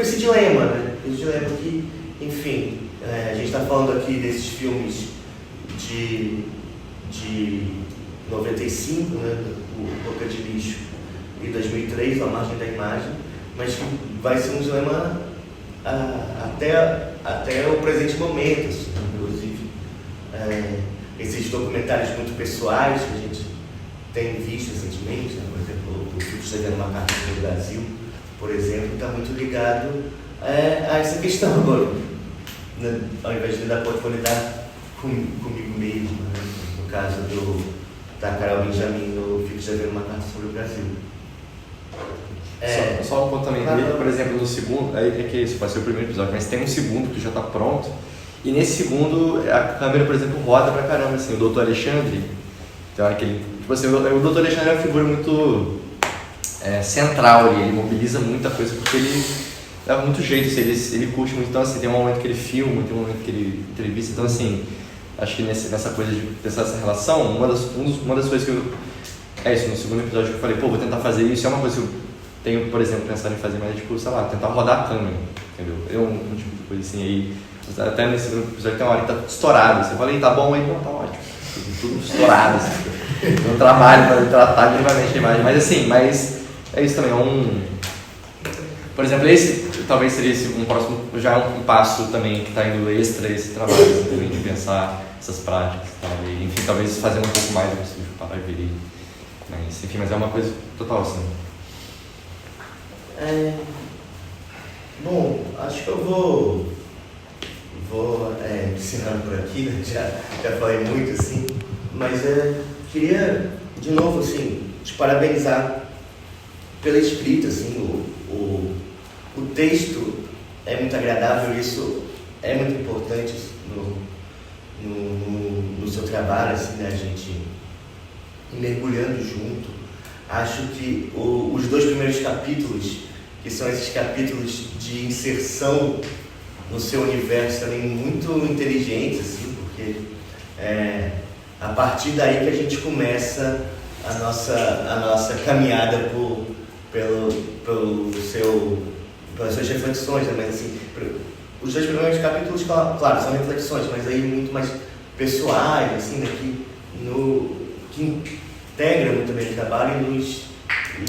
esse dilema, né? Esse dilema que, enfim, a gente está falando aqui desses filmes de 95, né? O Boca de Lixo, e 2003, A Margem da Imagem, mas que vai ser um dilema até o presente momento, assim, inclusive. Esses documentários muito pessoais que a gente tem visto recentemente, né? Por exemplo, o Fico Chegando uma Carta do Brasil, por exemplo, está muito ligado a essa questão agora, né? Ao invés de lidar, pode lidar comigo mesmo, né? No caso da Carol Benjamin no Fico Chegando uma Carta sobre o Brasil. Só um ponto também dele, por exemplo, no segundo, que esse vai ser o primeiro episódio, mas tem um segundo que já está pronto, e nesse segundo a câmera, por exemplo, roda pra caramba, assim, o Dr. Alexandre, tem hora que ele, tipo assim, o Dr. Alexandre é uma figura muito central ali, ele mobiliza muita coisa porque ele dá muito jeito, assim, ele curte muito, então assim, tem um momento que ele filma, tem um momento que ele entrevista, então assim, acho que nessa coisa de pensar essa relação, uma das coisas que eu, isso, no segundo episódio que eu falei, vou tentar fazer isso, é uma coisa que eu tenho, por exemplo, pensado em fazer, mas tipo, sei lá, tentar rodar a câmera, entendeu? É um tipo de coisa assim, aí, até nesse segundo episódio tem uma hora que tá estourado, você fala, tá bom, aí não, tá ótimo, tudo estourado, assim, eu trabalho para tratar minimamente a imagem, mas é isso também, por exemplo, esse talvez seria um próximo, já um passo também que está indo extra esse trabalho, também, de pensar essas práticas, tá? E, enfim, talvez fazer um pouco mais do possível para ver, mas é uma coisa total, assim. Bom, acho que eu vou encerrando por aqui, né? Já falei muito, assim, mas queria, de novo, assim, te parabenizar pela escrita, assim, o texto é muito agradável, isso é muito importante no seu trabalho, assim, né? A gente mergulhando junto. Acho que os 2 primeiros capítulos, que são esses capítulos de inserção no seu universo também muito inteligentes, assim, porque a partir daí que a gente começa a nossa caminhada pelas suas reflexões, né? Mas assim, os 2 primeiros capítulos, claro, são reflexões, mas aí muito mais pessoais, assim, né? Que integram muito bem o trabalho e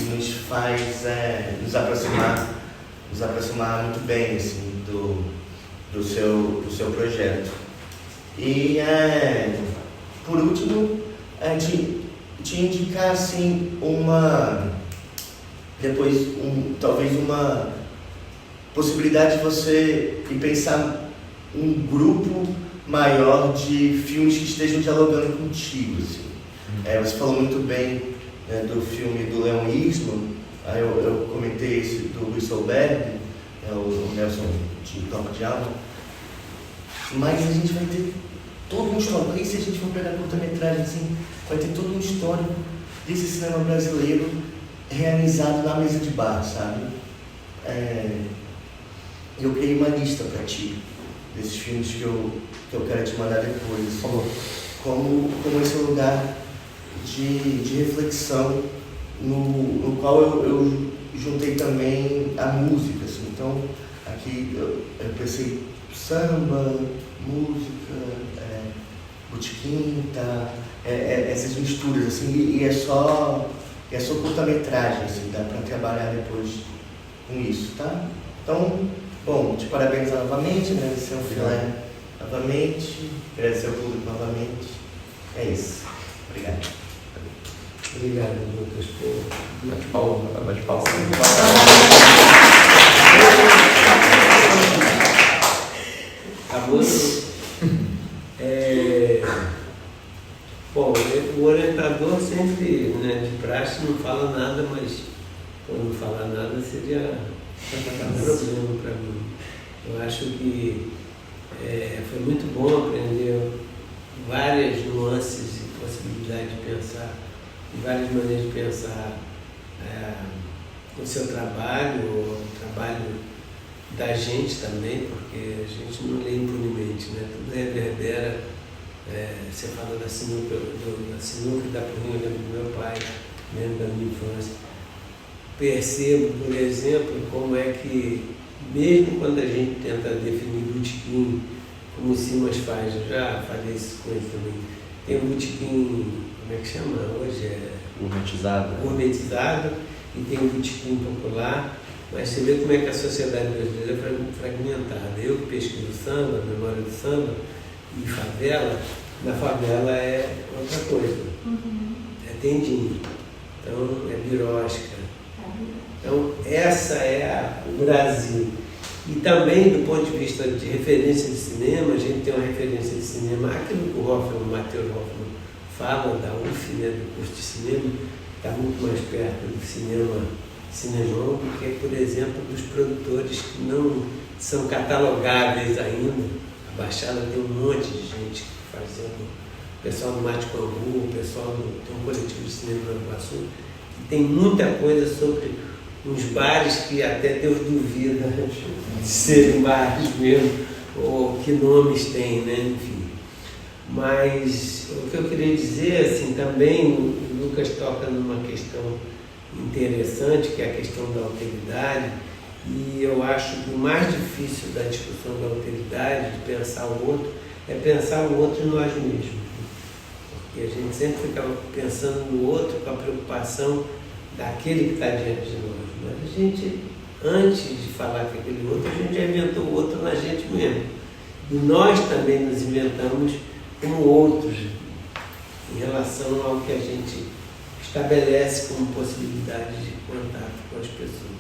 nos faz nos aproximar muito bem, assim, do seu projeto. E por último, te indicar, assim, talvez uma possibilidade de você ir pensar um grupo maior de filmes que estejam dialogando contigo, assim. Você falou muito bem, né, do filme do Leon Eastman, aí eu comentei esse do Luis Solberg, o Nelson de Toca de Alma, mas a gente vai ter todo um histórico, e se a gente for pegar curta-metragem, assim, vai ter todo um histórico desse cinema brasileiro realizado na mesa de bar, sabe? Eu criei uma lista para ti, desses filmes que eu quero te mandar depois, assim, como esse lugar de reflexão no qual eu juntei também a música, assim. Então, aqui eu pensei samba, música, botequim, essas misturas, assim, e é só curta-metragem, assim, dá para trabalhar depois com isso, tá? Então, bom, te parabenizar novamente, agradecer ao Filé novamente, agradecer ao público novamente. É isso. Obrigado. Obrigado, Lucas. Bate palma. Acabou? Bom, o orientador sempre, né, de praxe não fala nada, mas quando não falar nada seria um problema para mim. Eu acho que foi muito bom aprender várias nuances e possibilidades de pensar, e várias maneiras de pensar o seu trabalho, o trabalho da gente também, porque a gente não lê impunemente, né? Tudo reverbera. Você fala da sinuca e da porrinha, eu lembro do meu pai, lembro da minha infância. Percebo, por exemplo, como é que, mesmo quando a gente tenta definir botequim, como o Simas faz, eu já falei isso com ele também, tem um botequim, como é que chama hoje? Gourmetizado, e tem um botequim popular, mas você vê como é que a sociedade brasileira é fragmentada. Eu que pesquiso samba, memória do samba, e favela, na favela é outra coisa. É tendinho, então é birosca. Então essa é o Brasil. E também do ponto de vista de referência de cinema, a gente tem uma referência de cinema, aquilo que o Matheus Hoffman fala da UF, né, do curso de cinema, está muito mais perto do cinema do que, por exemplo, dos produtores que não são catalogáveis ainda. A Baixada tem um monte de gente fazendo, o pessoal do Mate Cambu, o pessoal tem um coletivo de cinema no Iguaçu, tem muita coisa sobre uns bares que até Deus duvida de serem bares mesmo, ou que nomes têm, né? Enfim. Mas o que eu queria dizer, assim, também o Lucas toca numa questão interessante, que é a questão da alteridade, e eu acho que o mais difícil da discussão da alteridade, de pensar o outro, é pensar o outro em nós mesmos. Porque a gente sempre fica pensando no outro com a preocupação daquele que está diante de nós. Mas a gente, antes de falar com aquele outro, a gente já inventou o outro na gente mesmo. E nós também nos inventamos como outros em relação ao que a gente estabelece como possibilidade de contato com as pessoas.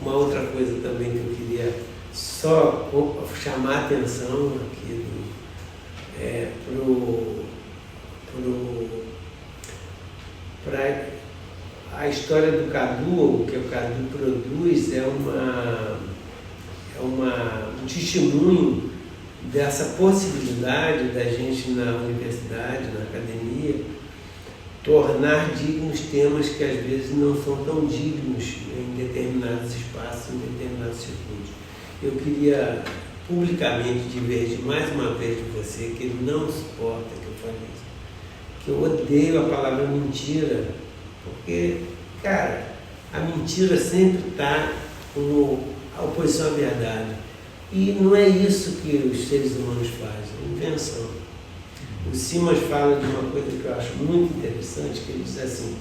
Uma outra coisa também que eu queria só chamar a atenção aqui para a história do Cadu, o que o Cadu produz é um testemunho dessa possibilidade da gente na universidade, na academia, tornar dignos temas que às vezes não são tão dignos em determinados espaços, em determinados circuitos. Eu queria publicamente divergir mais uma vez de você, que ele não suporta que eu fale isso, que eu odeio a palavra mentira, porque, cara, a mentira sempre está como a oposição à verdade. E não é isso que os seres humanos fazem, é invenção. O Simas fala de uma coisa que eu acho muito interessante, que ele diz assim,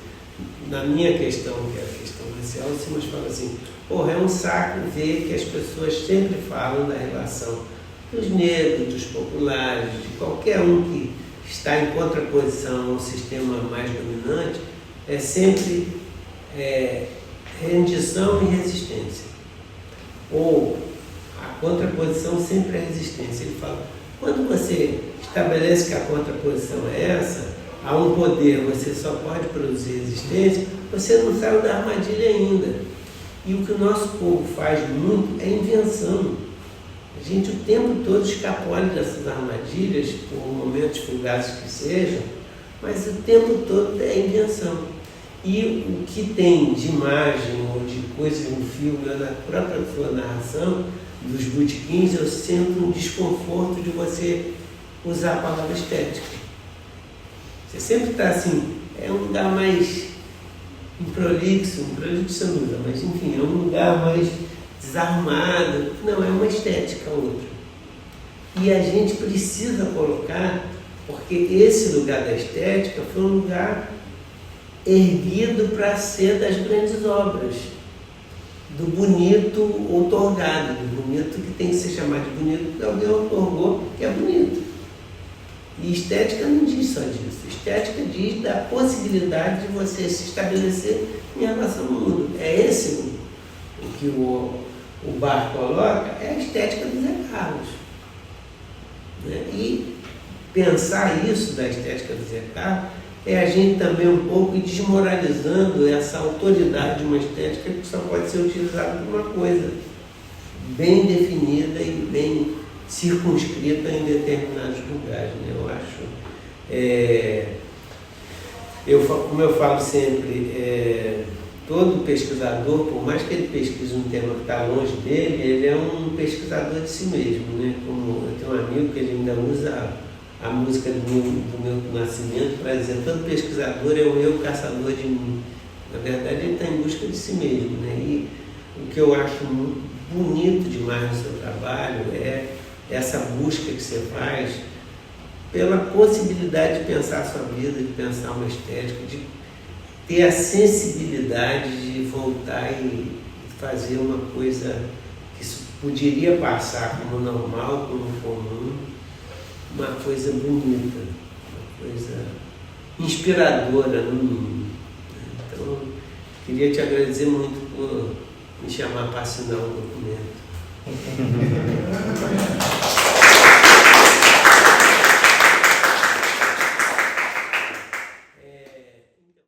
na minha questão, que é a questão racial, o Simas fala assim, porra, é um saco ver que as pessoas sempre falam da relação dos negros, dos populares, de qualquer um que está em contraposição ao sistema mais dominante, é sempre rendição e resistência. Ou a contraposição sempre é resistência. Ele fala, quando você estabelece que a contraposição é essa, há um poder, você só pode produzir resistência, você não saiu da armadilha ainda. E o que o nosso povo faz muito é invenção. A gente o tempo todo escapole dessas armadilhas, por momentos fugazes que sejam, mas o tempo todo é invenção. E o que tem de imagem ou de coisa no filme, ou na própria sua narração, dos botequins, eu sinto um desconforto de você usar a palavra estética. Você sempre está assim, é um lugar mais prolixo você não usa, mas enfim, é um lugar mais desarrumado. Não, é uma estética outra. E a gente precisa colocar, porque esse lugar da estética foi um lugar erguido para ser das grandes obras, do bonito outorgado, do bonito que tem que ser chamado de bonito porque alguém outorgou que é bonito. E estética não diz só disso. Estética diz da possibilidade de você se estabelecer em relação ao mundo. É esse o que o Bar coloca, é a estética do Zé Carlos. Né? E pensar isso da estética do Zé Carlos é a gente também um pouco desmoralizando essa autoridade de uma estética que só pode ser utilizada por uma coisa bem definida e bem circunscrita em determinados lugares. Né? Eu acho, como eu falo sempre, todo pesquisador, por mais que ele pesquise um tema que está longe dele, ele é um pesquisador de si mesmo. Né? Como eu tenho um amigo que ele ainda usa a música do meu nascimento para dizer, todo pesquisador é o eu caçador de mim. Na verdade, ele está em busca de si mesmo. Né? E o que eu acho bonito demais no seu trabalho é essa busca que você faz pela possibilidade de pensar a sua vida, de pensar uma estética, de ter a sensibilidade de voltar e fazer uma coisa que poderia passar como normal, como comum, uma coisa bonita, uma coisa inspiradora no mínimo. Então, queria te agradecer muito por me chamar para assinar o documento.